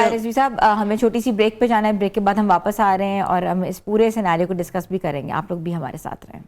रिजवी साहब, हमें छोटी सी ब्रेक पे जाना है, ब्रेक के बाद हम वापस आ रहे हैं और हम इस पूरे सिनेरियो को डिस्कस भी करेंगे। आप लोग भी हमारे साथ रहें।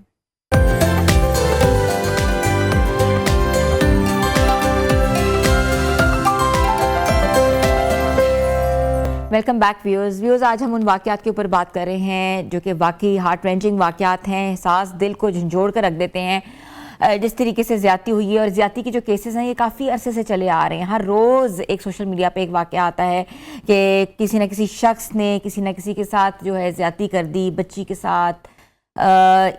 Welcome back viewers. आज हम उन वाक़यात के ऊपर बात कर रहे हैं जो कि वाकई हार्ट रेंचिंग वाक़यात हैं, एहसास दिल को झंझोड़ कर रख देते हैं। जिस तरीके से ज़्यादती हुई है और ज़्यादती के जो केसेस हैं ये काफ़ी अरसे से चले आ रहे हैं। हर रोज़ एक सोशल मीडिया पे एक वाक़या आता है कि किसी न किसी शख्स ने किसी न किसी के साथ जो है ज़्यादती कर दी, बच्ची के साथ,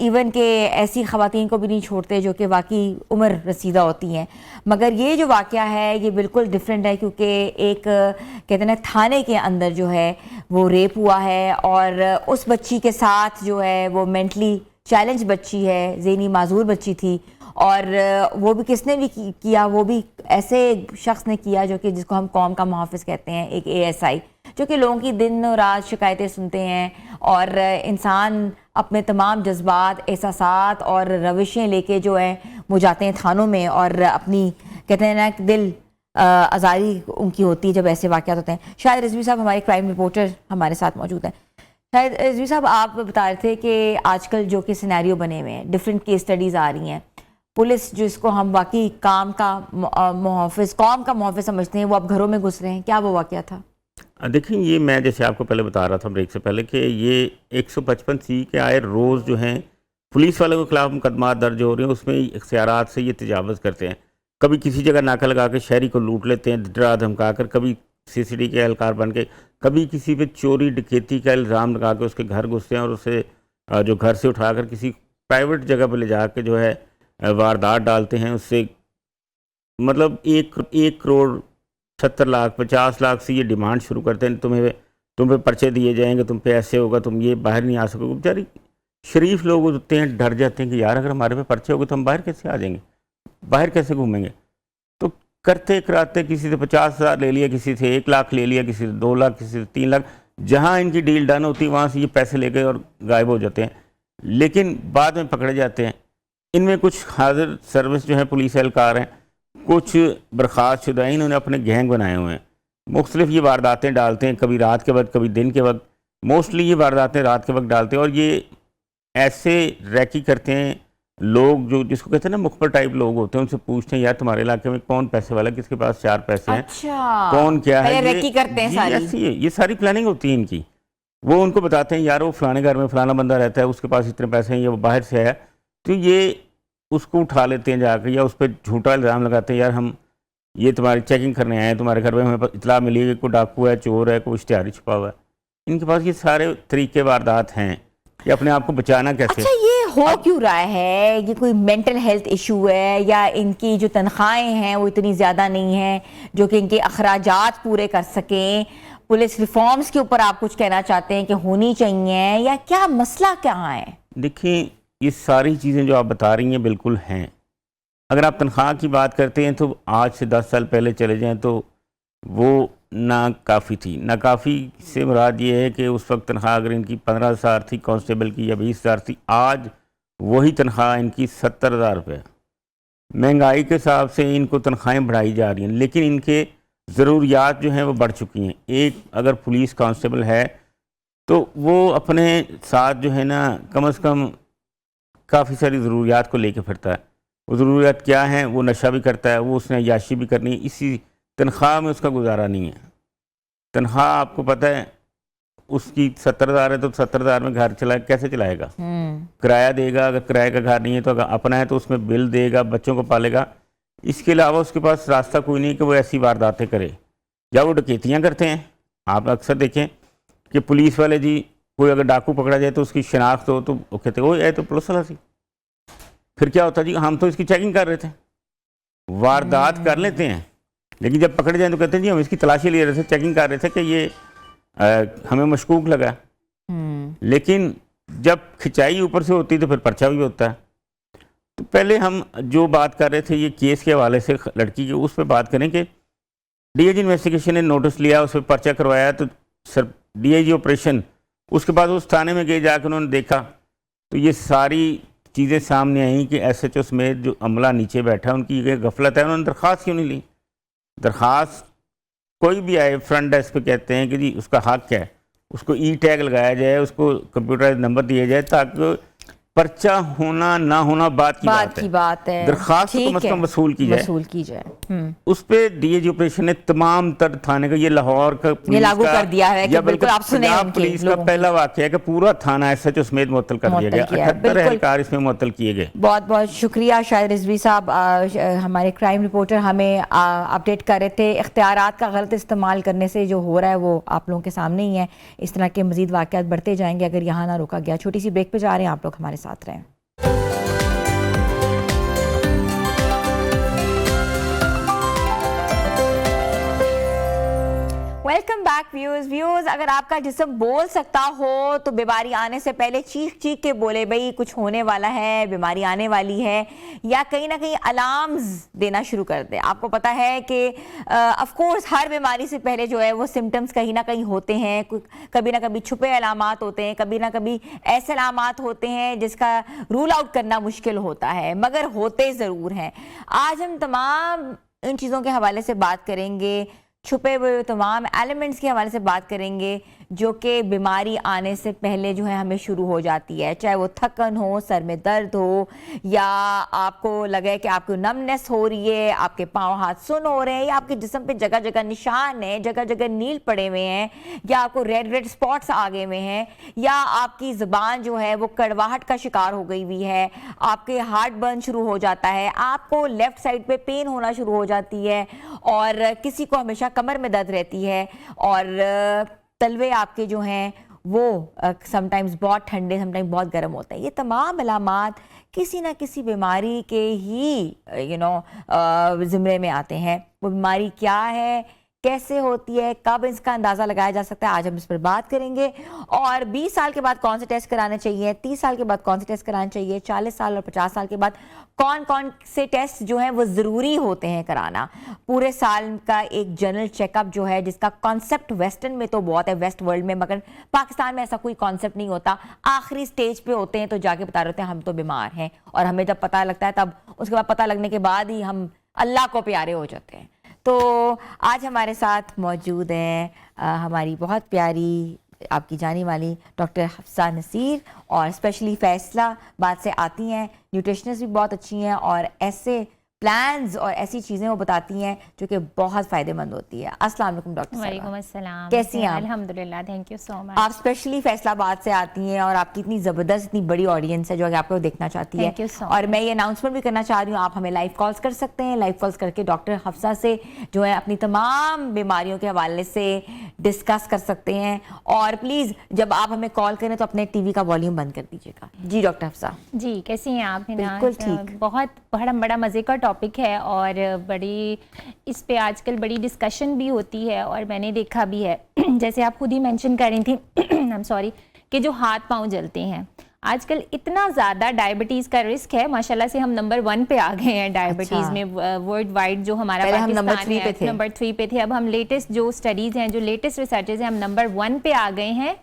इवन के ऐसी ख़वातीन को भी नहीं छोड़ते जो कि वाकई उम्र रसीदा होती हैं। मगर ये जो वाक़या है ये बिल्कुल डिफरेंट है, क्योंकि एक कहते हैं ना थाने के अंदर जो है वो रेप हुआ है और उस बच्ची के साथ जो है वो मेंटली चैलेंज बच्ची है, ज़हनी माजूर बच्ची थी और वो भी किसने भी किया, वो भी ऐसे शख्स ने किया जो कि जिसको हम कौम का मुहाफ़िज़ कहते हैं, एक ASI जो कि लोगों की दिन और रात शिकायतें सुनते हैं और इंसान अपने तमाम जज्बात, एहसासात और रविशें लेके जो है वो जाते हैं थानों में और अपनी कहते हैं ना दिल आज़ारी उनकी होती है जब ऐसे वाक़यात होते हैं। शायद रिजवी साहब हमारे क्राइम रिपोर्टर हमारे साथ मौजूद हैं। शायद रिजवी साहब आप बता रहे थे कि आजकल जो कि सिनेरियो बने हुए हैं, डिफरेंट केस स्टडीज़ आ रही हैं, पुलिस जिसको हम वाकई काम का मुहाफ़िज़, कौम का मुहाफ़िज़ समझते हैं, वो अब घरों में घुस रहे हैं। क्या वो वाक़या था? देखिए, ये मैं जैसे आपको पहले बता रहा था ब्रेक से पहले कि ये 155C के आए रोज़ जो हैं पुलिस वालों के खिलाफ मुकदमा दर्ज हो रहे हैं, उसमें इख्तियारात से ये तजावज़ करते हैं। कभी किसी जगह नाका लगा के शहरी को लूट लेते हैं डरा धमका कर, कभी CCD के एहलकार बन के, कभी किसी पे चोरी डकैती का इल्ज़ाम लगा के उसके घर घुसते हैं और उसे जो घर से उठाकर किसी प्राइवेट जगह पर ले जा के जो है वारदात डालते हैं। उससे मतलब 1 करोड़ 70 लाख 50 लाख से ये डिमांड शुरू करते हैं, तुम पे पर्चे दिए जाएंगे, तुम पे ऐसे होगा, तुम ये बाहर नहीं आ सकोगे। बेचारी शरीफ लोग होते हैं, डर जाते हैं कि यार अगर हमारे पे पर्चे हो गए तो हम बाहर कैसे आ जाएंगे, बाहर कैसे घूमेंगे। तो करते कराते किसी से 50,000 ले लिया, किसी से 1 लाख ले लिया, किसी से 2 लाख, किसी से 3 लाख, जहाँ इनकी डील डन होती है वहाँ से ये पैसे लेके और गायब हो जाते हैं, लेकिन बाद में पकड़े जाते हैं। इनमें कुछ हाजिर सर्विस जो है पुलिस एहलकार हैं, कुछ बर्खास्त शुदा, इन्होंने अपने गैंग बनाए हुए हैं, मुख्तलिफ ये वारदातें डालते हैं, कभी रात के वक्त कभी दिन के वक्त, मोस्टली ये वारदातें रात के वक्त डालते हैं। और ये ऐसे रैकी करते हैं लोग जो जिसको कहते हैं ना मुखबर टाइप लोग होते हैं, उनसे पूछते हैं यार तुम्हारे इलाके में कौन पैसे वाला, किसके पास 4 पैसे हैं, अच्छा, कौन क्या है, रैकी करते हैं सारी। ऐसी है, ये सारी प्लानिंग होती है इनकी। वो उनको बताते हैं यार वो फलाने घर में फलाना बंदा रहता है, उसके पास इतने पैसे हैं, ये वो बाहर से आया, तो ये उसको उठा लेते हैं जाकर, या उस पर झूठा इल्ज़ाम लगाते हैं यार हम ये तुम्हारी चेकिंग करने आए हैं, तुम्हारे घर में हमें इतला मिली है कि कोई डाकू है, चोर है, कोई इश्तिहारी छुपा हुआ है। इनके पास ये सारे तरीके वारदात हैं कि अपने आप को बचाना कैसे। अच्छा, ये हो क्यों रहा है? ये कोई मेंटल हेल्थ इशू है या इनकी जो तनख्वाहें हैं वो इतनी ज़्यादा नहीं है जो कि इनके अखराजात पूरे कर सकें? पुलिस रिफॉर्म्स के ऊपर आप कुछ कहना चाहते हैं कि होनी चाहिए, या क्या मसला क्या है? देखिए, ये सारी चीज़ें जो आप बता रही हैं बिल्कुल हैं। अगर आप तनख्वाह की बात करते हैं तो आज से 10 साल पहले चले जाएं तो वो नाकाफ़ी थी। नाकाफ़ी से मुराद ये है कि उस वक्त तनख्वाह अगर इनकी 15,000 थी कांस्टेबल की, या 20,000 थी, आज वही तनख्वाह इनकी 70,000 रुपये। महंगाई के हिसाब से इनको तनख्वाहें बढ़ाई जा रही हैं, लेकिन इनके ज़रूरियात जो हैं वो बढ़ चुकी हैं। एक अगर पुलिस कांस्टेबल है तो वो अपने साथ जो है ना कम से कम काफ़ी सारी ज़रूरियात को लेके फिरता है। वो ज़रूरियात क्या हैं? वो नशा भी करता है, वो उसने अय्याशी भी करनी है, इसी तनख्वाह में उसका गुजारा नहीं है। तनख्वाह आपको पता है उसकी 70,000 है तो 70,000 में घर कैसे चलाएगा? किराया देगा, अगर किराए का घर नहीं है तो अगर अपना है तो उसमें बिल देगा, बच्चों को पालेगा। इसके अलावा उसके पास रास्ता कोई नहीं कि वो ऐसी वारदातें करे या वो डकैतियाँ करते हैं। आप अक्सर देखें कि पुलिस वाले जी कोई अगर डाकू पकड़ा जाए तो उसकी शनाख्त हो तो वो कहते वो ये तो पुलिस वाला सी। फिर क्या होता जी, हम तो इसकी चेकिंग कर रहे थे। वारदात कर लेते हैं, लेकिन जब पकड़े जाए तो कहते हैं जी हम इसकी तलाशी ले रहे थे, चेकिंग कर रहे थे कि ये हमें मशकूक लगा। लेकिन जब खिंचाई ऊपर से होती तो फिर पर्चा भी होता है। तो पहले हम जो बात कर रहे थे ये केस के हवाले से लड़की के, उस पर बात करें कि DIG इन्वेस्टिगेशन ने नोटिस लिया, उस पर पर्चा करवाया, तो सर DIG ऑपरेशन उसके बाद उस थाने में गए, जाकर उन्होंने देखा तो ये सारी चीज़ें सामने आई कि SHO समेत जो अमला नीचे बैठा उनकी ये गफलत है। उन्होंने दरख्वास्त क्यों नहीं ली? दरख्वास्त कोई भी आए फ्रंट डेस्क पे कहते हैं कि जी उसका हक है, उसको E-टैग लगाया जाए, उसको कंप्यूटराइज नंबर दिया जाए, ताकि पर्चा होना ना होना बात की बात है। दरख्वास्त तो कम से कम वसूल की जाए। उस पे DIG ऑपरेशन ने तमाम तर थाने का, ये लाहौर का पुलिस लागू कर दिया है कि बिल्कुल आप सुने पुलिस का पहला वाक़या है कि पूरा थाना SHO समेत मुअत्तल कर दिया गया। 78 एहलकार इसमें मुअत्तल किए गए। बहुत बहुत शुक्रिया शाहिद रिजवी साहब, हमारे क्राइम रिपोर्टर हमें अपडेट कर रहे थे। इख्तियारात का गलत इस्तेमाल करने से जो हो रहा है वो आप लोगों के सामने ही है। इस तरह के मजीद वाक़यात बढ़ते जाएंगे अगर यहाँ ना रोका गया। छोटी सी ब्रेक पे जा रहे हैं, आप लोग हमारे साथ रहें। वेलकम बैक व्यूअर्स, अगर आपका जिस्म बोल सकता हो तो बीमारी आने से पहले चीख चीख के बोले भाई कुछ होने वाला है, बीमारी आने वाली है, या कहीं ना कहीं अलार्म्स देना शुरू कर दे। आपको पता है कि ऑफ कोर्स हर बीमारी से पहले जो है वो सिम्टम्स कहीं ना कहीं होते हैं, कभी ना कभी छुपे अलामात होते हैं, कभी ना कभी ऐसे अलामात होते हैं जिसका रूल आउट करना मुश्किल होता है, मगर होते ज़रूर हैं। आज हम तमाम इन चीज़ों के हवाले से बात करेंगे, छुपे हुए तमाम एलिमेंट्स के हवाले से बात करेंगे जो कि बीमारी आने से पहले जो है हमें शुरू हो जाती है, चाहे वो थकन हो, सर में दर्द हो, या आपको लगे कि आपको नमनेस हो रही है, आपके पाँव हाथ सुन हो रहे हैं, या आपके जिस्म पे जगह जगह निशान है, जगह जगह नील पड़े हुए हैं, या आपको रेड रेड स्पॉट्स आ गए हुए हैं, या आपकी ज़ुबान जो है वो कड़वाहट का शिकार हो गई हुई है, आपके हार्ट बर्न शुरू हो जाता है, आपको लेफ्ट साइड पे पेन होना शुरू हो जाती है, और किसी को हमेशा कमर में दर्द रहती है, और तलवे आपके जो हैं वो समटाइम्स बहुत ठंडे, समटाइम्स बहुत गर्म होते हैं। ये तमाम अलामात किसी ना किसी बीमारी के ही ज़िम्मे में आते हैं। वो बीमारी क्या है, कैसे होती है, कब इसका अंदाज़ा लगाया जा सकता है, आज हम इस पर बात करेंगे। और 20 साल के बाद कौन से टेस्ट कराने चाहिए, 30 साल के बाद कौन से टेस्ट कराने चाहिए, 40 साल और 50 साल के बाद कौन कौन से टेस्ट जो हैं वो ज़रूरी होते हैं कराना। पूरे साल का एक जनरल चेकअप जो है, जिसका कॉन्सेप्ट वेस्टर्न में तो बहुत है, वेस्ट वर्ल्ड में, मगर पाकिस्तान में ऐसा कोई कॉन्सेप्ट नहीं होता। आखिरी स्टेज पे होते हैं तो जाके बता रहे होते हैं हम तो बीमार हैं, और हमें जब पता लगता है तब उसके बाद पता लगने के बाद ही हम अल्लाह को प्यारे हो जाते हैं। तो आज हमारे साथ मौजूद हैं हमारी बहुत प्यारी आपकी जानी वाली डॉक्टर हफ्सा नसीर, और स्पेशली फैसलाबाद से आती हैं, न्यूट्रिशनिस्ट भी बहुत अच्छी हैं, और ऐसे प्लान्स और ऐसी चीज़ें वो बताती हैं जो कि बहुत फ़ायदेमंद होती है। अस्सलाम वालेकुम डॉक्टर साहब। वालेकुम अस्सलाम। कैसी हैं आप? अल्हम्दुलिल्लाह, थैंक यू सो मच। आप स्पेशली फैसलाबाद से आती हैं, और आपकी इतनी ज़बरदस्त, इतनी बड़ी ऑडियंस है जो कि आपको देखना चाहती है। Thank you so और मैं ये अनाउंसमेंट भी करना चाह रही हूँ, आप हमें लाइव कॉल्स कर सकते हैं, लाइव कॉल्स करके डॉक्टर हफ्सा से जो है अपनी तमाम बीमारियों के हवाले से डिस्कस कर सकते हैं। और प्लीज़ जब आप हमें कॉल करें तो अपने टीवी का वॉल्यूम बंद कर दीजिएगा। जी डॉक्टर हफ्सा। जी, कैसी हैं आप? बिल्कुल ठीक। बहुत बड़ा मज़े का टॉपिक है, और बड़ी इस पे आजकल बड़ी डिस्कशन भी होती है, और मैंने देखा भी है जैसे आप खुद ही मेंशन कर रही थी आई एम सॉरी, कि जो हाथ पांव जलते हैं आजकल, इतना ज़्यादा डायबिटीज़ का रिस्क है। माशाल्लाह से हम नंबर 1 पे आ गए हैं डायबिटीज़ में वर्ल्ड वाइड। जो हमारा पाकिस्तान नंबर 3 पे थे, अब हम लेटेस्ट जो स्टडीज़ हैं, जो लेटेस्ट रिसर्चेज हैं, हम नंबर 1 पे आ गए हैं।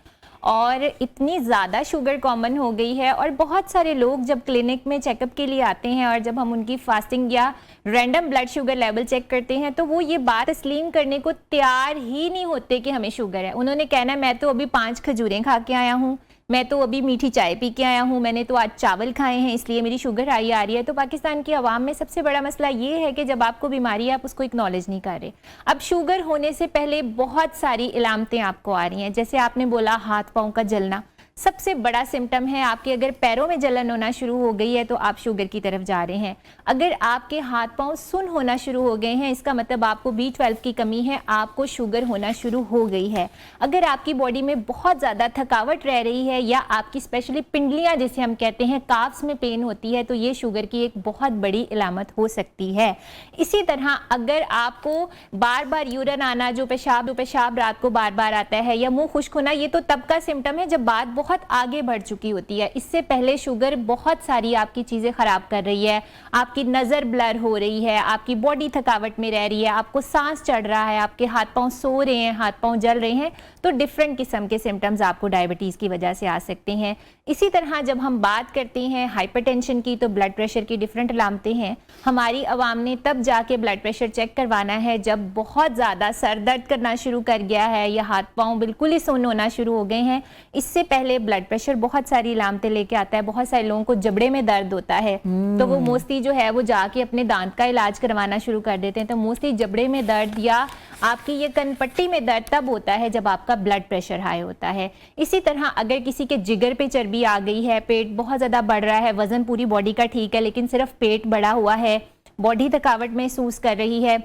और इतनी ज़्यादा शुगर कॉमन हो गई है, और बहुत सारे लोग जब क्लिनिक में चेकअप के लिए आते हैं, और जब हम उनकी फास्टिंग या random blood sugar level check करते हैं, तो वो ये बात तस्लीम करने को तैयार ही नहीं होते कि हमें शुगर है। उन्होंने कहना मैं तो अभी 5 खजूरें खा के आया हूँ, मैं तो अभी मीठी चाय पी के आया हूँ, मैंने तो आज चावल खाए हैं इसलिए मेरी शुगर हाई आ रही है। तो पाकिस्तान की आवाम में सबसे बड़ा मसला ये है कि जब आपको बीमारी है आप उसको एक्नॉलेज नहीं कर रहे। अब शुगर होने से पहले बहुत सारी इलामतें आपको आ रही हैं, जैसे आपने बोला हाथ पाँव का जलना सबसे बड़ा सिम्टम है। आपके अगर पैरों में जलन होना शुरू हो गई है तो आप शुगर की तरफ जा रहे हैं। अगर आपके हाथ पांव सुन होना शुरू हो गए हैं, इसका मतलब आपको B12 की कमी है, आपको शुगर होना शुरू हो गई है। अगर आपकी बॉडी में बहुत ज़्यादा थकावट रह रही है, या आपकी स्पेशली पिंडलियाँ जिसे हम कहते हैं, काफ्स में पेन होती है, तो ये शुगर की एक बहुत बड़ी इलामत हो सकती है। इसी तरह अगर आपको बार बार यूरिन आना, जो पेशाब रात को बार बार आता है, या मुँह खुश्क होना, ये तो तब का सिम्टम है जब बात बहुत आगे बढ़ चुकी होती है। इससे पहले शुगर बहुत सारी आपकी चीज़ें ख़राब कर रही है, आपकी नज़र ब्लर हो रही है, आपकी बॉडी थकावट में रह रही है, आपको सांस चढ़ रहा है, आपके हाथ पांव सो रहे हैं, हाथ पांव जल रहे हैं, तो डिफरेंट किस्म के सिम्टम्स आपको डायबिटीज़ की वजह से आ सकते हैं। इसी तरह जब हम बात करते हैं हाइपरटेंशन की, तो ब्लड प्रेशर की डिफरेंट अलामतें हैं। हमारी आवाम ने तब जाके ब्लड प्रेशर चेक करवाना है जब बहुत ज़्यादा सर दर्द करना शुरू कर गया है, या हाथ पाँव बिल्कुल ही सुन्न होना शुरू हो गए हैं। इससे पहले ब्लड प्रेशर बहुत सारी इलामतें लेके आता है। बहुत सारे लोगों को जबड़े में दर्द होता है, तो वो मोस्टली जो है वो जाके अपने दांत का इलाज करवाना शुरू कर देते हैं। तो मोस्टली जबड़े में दर्द या आपकी ये कनपट्टी में दर्द तब होता है जब आपका ब्लड प्रेशर हाई होता है। इसी तरह अगर किसी के जिगर पे चर्बी आ गई है, पेट बहुत ज़्यादा बढ़ रहा है, वजन पूरी बॉडी का ठीक है लेकिन सिर्फ पेट बढ़ा हुआ है, बॉडी थकावट महसूस कर रही है,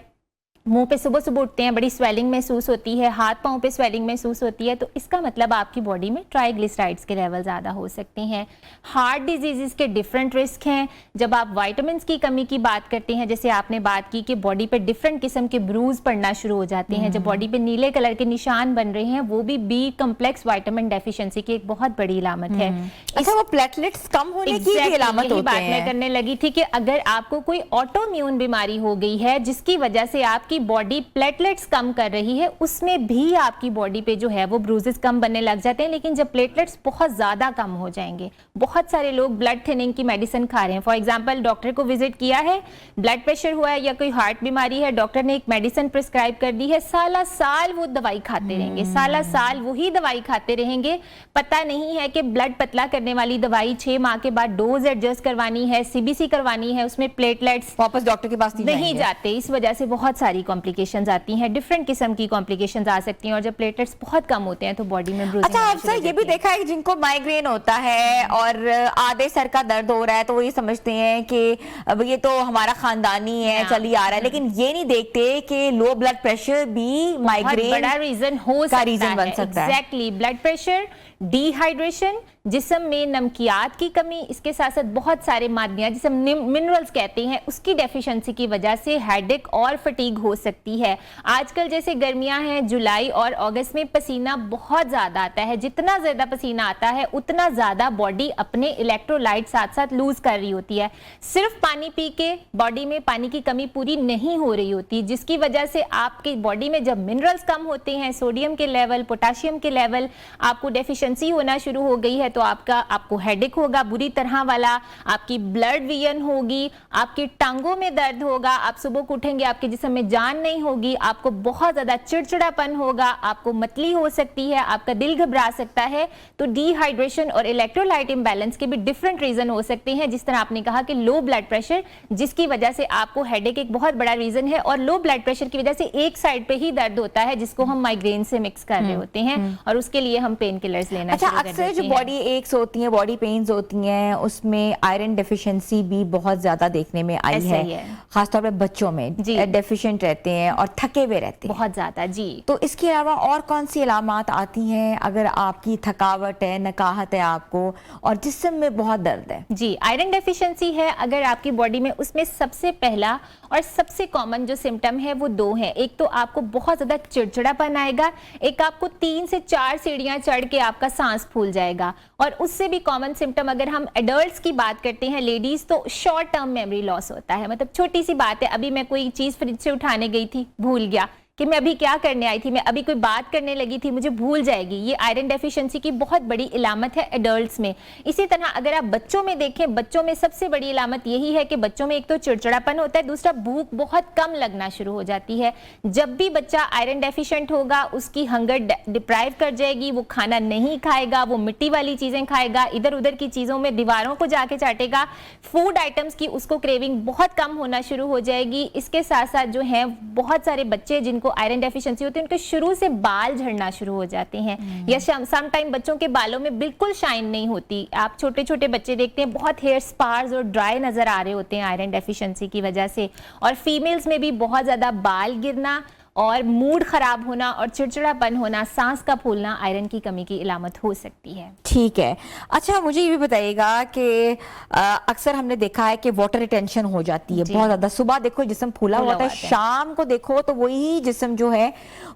मुंह पे सुबह सुबह उठते हैं, बड़ी स्वेलिंग महसूस होती है, हाथ पांव पे स्वेलिंग महसूस होती है, तो इसका मतलब आपकी बॉडी में ट्राइग्लिसराइड्स के लेवल ज़्यादा हो सकते हैं। हार्ट डिजीज़ के डिफरेंट रिस्क हैं। जब आप विटामिन्स की कमी की बात करते हैं, जैसे आपने बात की कि बॉडी पे डिफरेंट किस्म के ब्रूज पड़ना शुरू हो जाते हैं, जब बॉडी पे नीले कलर के निशान बन रहे हैं, वो भी बी कम्प्लेक्स विटामिन डेफिशिएंसी की एक बहुत बड़ी अलामत है। अच्छा, वो प्लेटलेट्स कम होने की भी अलामत यही होते बात हैं। मैं करने लगी थी कि अगर आपको कोई ऑटोइम्यून बीमारी हो गई है जिसकी वजह से आपकी बॉडी प्लेटलेट्स कम कर रही है, उसमें भी आपकी बॉडी पे जो है वो ब्रूजेस कम बनने लग जाते हैं। लेकिन जब प्लेटलेट्स बहुत ज्यादा कम हो जाएंगे, बहुत सारे लोग ब्लड थिनिंग की मेडिसिन खा रहे हैं, फॉर एग्जांपल डॉक्टर को विजिट किया है, ब्लड प्रेशर हुआ है या कोई हार्ट बीमारी है, डॉक्टर ने एक मेडिसिन प्रिस्क्राइब कर दी है, साला साल वो दवाई खाते रहेंगे, साला साल वही दवाई खाते रहेंगे। पता नहीं है कि ब्लड पतला करने वाली दवाई 6 माह के बाद डोज एडजस्ट करवानी है, सीबीसी करवानी है, उसमें प्लेटलेट्स वापस डॉक्टर के पास नहीं जाते। इस वजह से बहुत सारी कॉम्प्लिकेशंस आती हैं, डिफरेंट किस्म की कॉम्प्लिकेशंस आ सकती हैं, और जब प्लेटलेट्स बहुत कम होते हैं तो बॉडी में ब्रूजिंग अच्छा, अक्सर ये भी देखा है कि जिनको माइग्रेन होता है और आधे सर का दर्द हो रहा है, तो वो ये समझते हैं कि अब ये तो हमारा खानदानी है, चली आ रहा है, लेकिन ये नहीं देखते कि लो ब्लड प्रेशर भी माइग्रेन बड़ा रीजन हो सकता रीजन बन सकता है। एग्जैक्टली, ब्लड प्रेशर, डिहाइड्रेशन, जिस्म में नमकियात की कमी, इसके साथ साथ बहुत सारे मादनियात जिसे हम मिनरल्स कहते हैं, उसकी डेफिशिएंसी की वजह से हेडेक और फटीग हो सकती है। आजकल जैसे गर्मियां हैं, जुलाई और अगस्त में पसीना बहुत ज्यादा आता है, जितना ज्यादा पसीना आता है उतना ज्यादा बॉडी अपने इलेक्ट्रोलाइट साथ साथ लूज कर रही होती है। सिर्फ पानी पी के बॉडी में पानी की कमी पूरी नहीं हो रही होती, जिसकी वजह से आपकी बॉडी में जब मिनरल्स कम होते हैं, सोडियम के लेवल, पोटाशियम के लेवल, आपको डेफिशिएंसी होना शुरू हो गई है, तो आपको हेडेक होगा बुरी तरह वाला, आपकी ब्लड वियन होगी, आपकी टांगों में दर्द होगा, आप सुबह को उठेंगे आपके जिस्म में जान नहीं होगी, आपको बहुत ज्यादा चिड़चिड़ापन होगा, आपको मतली हो सकती है, आपका दिल घबरा सकता है। तो डिहाइड्रेशन और इलेक्ट्रोलाइट इंबैलेंस के भी डिफरेंट रीजन हो सकते हैं, जिस तरह आपने कहा कि लो ब्लड प्रेशर, जिसकी वजह से आपको हेडेक एक बहुत बड़ा रीजन है, और लो ब्लड प्रेशर की वजह से एक साइड पे ही दर्द होता है, जिसको हम माइग्रेन से मिक्स कर रहे होते हैं, और उसके लिए हम पेन किलर्स लेना अच्छा, शुरू कर अक्सर देते जो हैं। बॉडी एक्स होती हैं, बॉडी पेन्स होती हैं, उसमें आयरन डेफिशिएंसी भी बहुत ज्यादा देखने में आई ऐसा ही है, है। खासतौर पे बच्चों में डेफिशिएंट रहते हैं और थके हुए रहते हैं बहुत ज्यादा। जी, तो इसके अलावा और कौन सी अलामात आती हैं अगर आपकी थकावट है, नकाहत है आपको और जिस्म में बहुत दर्द है? जी, आयरन डेफिशिएंसी है अगर आपकी बॉडी में, उसमें सबसे पहला और सबसे कॉमन जो सिम्टम है वो 2 हैं। एक तो आपको बहुत ज्यादा चिड़चिड़ापन आएगा, एक आपको 3 से 4 सीढ़ियां चढ़ के आपका सांस फूल जाएगा, और उससे भी कॉमन सिम्टम अगर हम एडल्ट्स की बात करते हैं, लेडीज, तो शॉर्ट टर्म मेमोरी लॉस होता है। मतलब छोटी सी बात है, अभी मैं कोई चीज फ्रिज से उठाने गई थी, भूल गया कि मैं अभी क्या करने आई थी, मैं अभी कोई बात करने लगी थी, मुझे भूल जाएगी। ये आयरन डेफिशिएंसी की बहुत बड़ी इलामत है एडल्ट्स में। इसी तरह अगर आप बच्चों में देखें, बच्चों में सबसे बड़ी इलामत यही है कि बच्चों में एक तो चिड़चिड़ापन होता है, दूसरा भूख बहुत कम लगना शुरू हो जाती है। जब भी बच्चा आयरन डेफिशिएंट होगा, उसकी हंगर डिप्राइव कर जाएगी, वो खाना नहीं खाएगा, वो मिट्टी वाली चीजें खाएगा, इधर उधर की चीजों में दीवारों को जाके चाटेगा, फूड आइटम्स की उसको क्रेविंग बहुत कम होना शुरू हो जाएगी। इसके साथ साथ जो है बहुत सारे बच्चे जिनको आयरन डेफिशिएंसी होती है, उनके शुरू से बाल झड़ना शुरू हो जाते हैं, या सम टाइम बच्चों के बालों में बिल्कुल शाइन नहीं होती। आप छोटे छोटे बच्चे देखते हैं बहुत हेयर स्पार्स और ड्राई नजर आ रहे होते हैं आयरन डेफिशिएंसी की वजह से। और फीमेल्स में भी बहुत ज्यादा बाल गिरना और मूड खराब होना और चिड़चिड़ापन होना, सांस का फूलना आयरन की कमी की इलामत हो सकती है। ठीक है। अच्छा, मुझे ये भी बताइएगा कि अक्सर हमने देखा है कि वाटर रिटेंशन हो जाती है बहुत ज्यादा। सुबह देखो जिस्म फूला हुआ है, शाम को देखो तो वही जिस्म जो है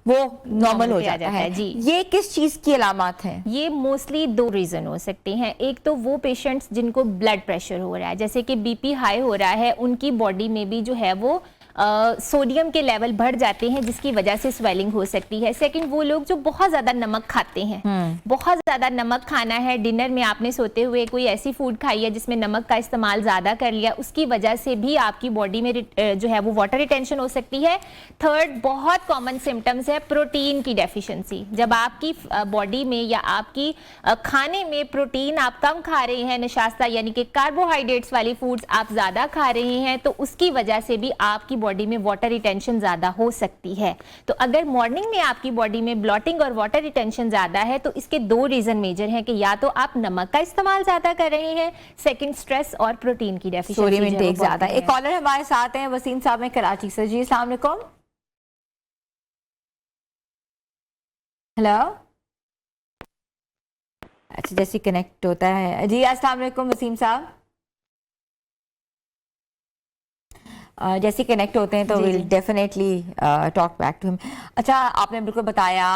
वो नॉर्मल हो जाता है। जी, ये किस चीज की अलामत है? ये मोस्टली 2 रीजन हो सकते हैं। एक तो वो पेशेंट्स जिनको ब्लड प्रेशर हो रहा है, जैसे कि बीपी हाई हो रहा है, उनकी बॉडी में भी जो है वो सोडियम के लेवल बढ़ जाते हैं, जिसकी वजह से स्वेलिंग हो सकती है। सेकंड, वो लोग जो बहुत ज्यादा नमक खाते हैं, बहुत ज्यादा नमक खाना है, डिनर में आपने सोते हुए कोई ऐसी फूड खाई है जिसमें नमक का इस्तेमाल ज्यादा कर लिया, उसकी वजह से भी आपकी बॉडी में जो है वो वाटर रिटेंशन हो सकती है। थर्ड, बहुत कॉमन सिम्टम्स है प्रोटीन की डेफिशिएंसी। जब आपकी बॉडी में या आपकी खाने में प्रोटीन आप कम खा रहे हैं, नशास्ता यानी कि कार्बोहाइड्रेट्स वाली फूड्स आप ज्यादा खा रहे हैं, तो उसकी वजह से भी आपकी बॉडी में वाटर रिटेंशन ज्यादा हो सकती है। तो अगर मॉर्निंग में आपकी बॉडी में ब्लॉटिंग और वाटर रिटेंशन ज्यादा है, तो इसके 2 रीजन मेजर हैं कि या तो आप नमक का इस्तेमाल ज्यादा कर रहे हैं, सेकंड स्ट्रेस और प्रोटीन की डेफिशिएंसी सोडियम इंटेक ज्यादा। एक कॉलर हमारे साथ हैं, वसीम साहब हैं कराची से। जी, अस्सलाम वालेकुम। हेलो, अच्छा जैसे कनेक्ट होता है जी। अस्सलाम वालेकुम वसीम साहब, जैसे कनेक्ट होते हैं तो जी, विल जी। Definitely talk back to him. अच्छा, आपने बिल्कुल बताया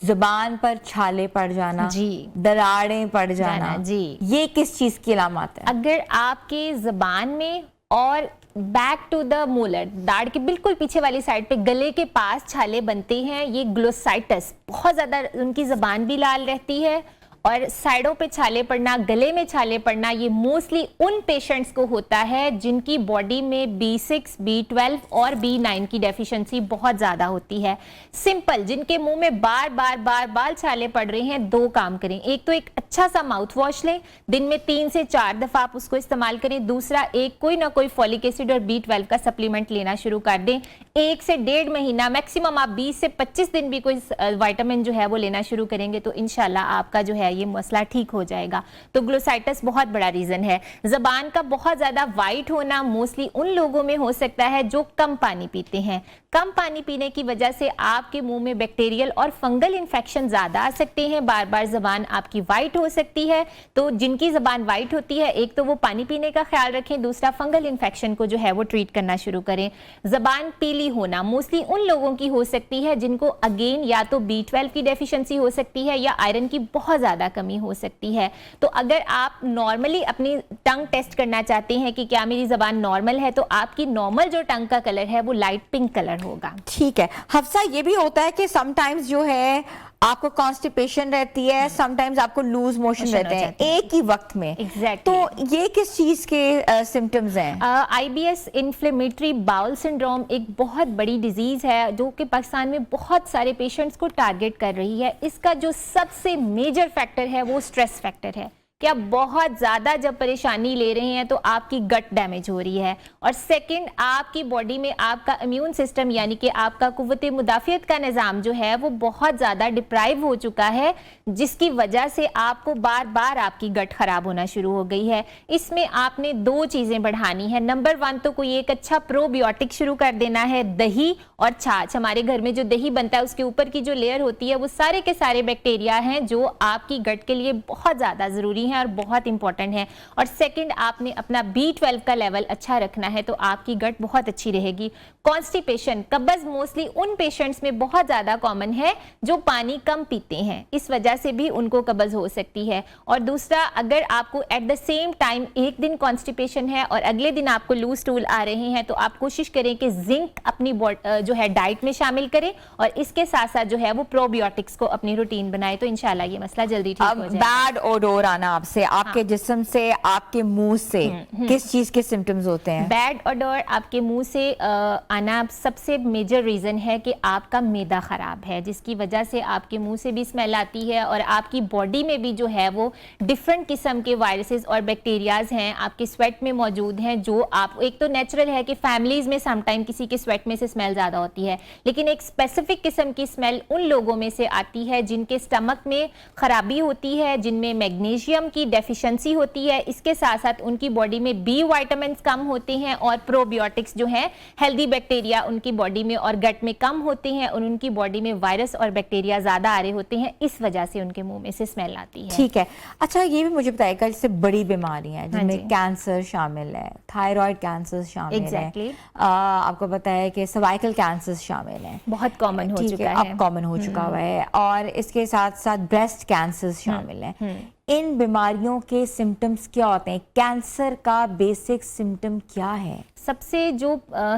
जुबान पर छाले पड़ जाना, जी। दरारें पड़ जाना, जी। ये किस चीज की अलामत है? अगर आपके जबान में और बैक टू द मोलर, दाढ़ के बिल्कुल पीछे वाली साइड पे गले के पास छाले बनते हैं, ये ग्लोसाइटस, बहुत ज्यादा उनकी जबान भी लाल रहती है और साइडों पे छाले पड़ना, गले में छाले पड़ना, ये मोस्टली उन पेशेंट्स को होता है जिनकी बॉडी में B6, B12 और B9 की डेफिशिएंसी बहुत ज्यादा होती है। सिंपल, जिनके मुंह में बार बार छाले पड़ रहे हैं, दो काम करें। एक तो एक अच्छा सा माउथ वॉश लें, दिन में 3 से 4 दफा आप उसको इस्तेमाल करें। दूसरा, एक कोई ना कोई फॉलिक एसिड और B12 का सप्लीमेंट लेना शुरू कर दें। 1 से 1.5 महीना, मैक्सिमम आप 20 से 25 दिन भी कोई विटामिन जो है वो लेना शुरू करेंगे तो इंशाल्लाह आपका जो है ये मसला ठीक हो जाएगा। तो ग्लोसाइटस बहुत बड़ा रीजन है। जबान का बहुत ज्यादा वाइट होना मोस्टली उन लोगों में हो सकता है जो कम पानी पीते हैं। कम पानी पीने की वजह से आपके मुंह में बैक्टीरियल और फंगल इन्फेक्शन ज्यादा आ सकते हैं, बार बार जबान आपकी वाइट हो सकती है। तो जिनकी जबान वाइट होती है, एक तो वो पानी पीने का ख्याल रखें, दूसरा फंगल इन्फेक्शन को जो है वो ट्रीट करना शुरू करें। जबान पीली होना मोस्टली उन लोगों की हो सकती है जिनको अगेन या तो B12 की डेफिशिएंसी हो सकती है या आयरन की बहुत ज्यादा कमी हो सकती है। तो अगर आप नॉर्मली अपनी टंग टेस्ट करना चाहते हैं कि क्या मेरी जबान नॉर्मल है, तो आपकी नॉर्मल जो टंग का कलर है वो लाइट पिंक कलर होगा। ठीक है हफ्सा, ये भी होता है कि समटाइम्स जो है आपको कॉन्स्टिपेशन रहती है, समटाइम्स आपको लूज मोशन रहते हैं एक ही वक्त में। Exactly. तो ये किस चीज के सिम्टम्स हैं? IBS इन्फ्लेमेटरी बाउल सिंड्रोम एक बहुत बड़ी डिजीज है जो कि पाकिस्तान में बहुत सारे पेशेंट्स को टारगेट कर रही है। इसका जो सबसे मेजर फैक्टर है वो स्ट्रेस फैक्टर है कि आप बहुत ज़्यादा जब परेशानी ले रहे हैं तो आपकी गट डैमेज हो रही है, और सेकंड आपकी बॉडी में आपका इम्यून सिस्टम यानी कि आपका कुव्वत मुदाफ़ियत का निज़ाम जो है वो बहुत ज़्यादा डिप्राइव हो चुका है, जिसकी वजह से आपको बार बार आपकी गट ख़राब होना शुरू हो गई है। इसमें आपने 2 चीज़ें बढ़ानी है। नंबर 1 तो कोई एक अच्छा प्रोबायोटिक शुरू कर देना है, दही और छाछ। हमारे घर में जो दही बनता है उसके ऊपर की जो लेयर होती है वो सारे के सारे बैक्टीरिया हैं जो आपकी गट के लिए बहुत ज़्यादा ज़रूरी है और बहुत इंपॉर्टेंट है। और सेकंड, आपने अपना B12 का लेवल अच्छा रखना है तो आपकी गट बहुत अच्छी रहेगी। कॉन्स्टिपेशन, कब्ज मोस्टली उन पेशेंट्स में बहुत ज़्यादा कॉमन है जो पानी कम पीते हैं, इस वजह से भी उनको कब्ज हो सकती है। और दूसरा, अगर आपको एट द सेम टाइम एक दिन कॉन्स्टिपेशन है और अगले दिन आपको लूज स्टूल आ रहे हैं तो आप कोशिश करें कि जिंक अपनी जो है डाइट में शामिल करें और इसके साथ साथ जो है वो प्रोबायोटिक्स को अपनी रूटीन बनाए तो इंशाल्लाह ये मसला जल्दी ठीक हो जाएगा। बैड ओडोर आना आपसे, आपके जिस्म से, आपके मुंह से, किस चीज के सिम्टम्स होते हैं? बैड ओडोर आपके मुंह से आना सबसे मेजर रीजन है कि आपका मैदा खराब है, जिसकी वजह से आपके मुंह से भी स्मेल आती है और आपकी बॉडी में भी जो है वो डिफरेंट किस्म के वायरसेस और बैक्टीरियाज हैं आपके स्वेट में मौजूद हैं। जो आप, एक तो नेचुरल है कि फैमिलीज में समटाइम किसी के स्वेट में से स्मेल ज्यादा होती है, लेकिन एक स्पेसिफिक किस्म की स्मेल उन लोगों में से आती है जिनके स्टमक में खराबी होती है, जिनमें मैग्नीशियम की डेफिशिएंसी होती है, इसके साथ साथ उनकी बॉडी में B विटामिन्स कम होते हैं और प्रोबायोटिक्स जो हैं हेल्दी बैक्टीरिया उनकी बॉडी में और गट में कम होते हैं और उनकी बॉडी में वायरस और बैक्टीरिया ज्यादा आ रहे होते हैं, इस वजह से उनके मुंह में से स्मेल आती है। ठीक है, अच्छा ये भी मुझे बताइएगा, जैसे बड़ी बीमारियां हैं जिनमें कैंसर शामिल है, थायराइड कैंसर शामिल है, आपको पता है कि सर्वाइकल कैंसर शामिल है, बहुत कॉमन हो चुका है, अब कॉमन हो चुका हुआ है, और इसके साथ साथ ब्रेस्ट कैंसर शामिल है। इन बीमारियों के सिम्टम्स क्या होते हैं? कैंसर का बेसिक सिम्टम क्या है? सबसे जो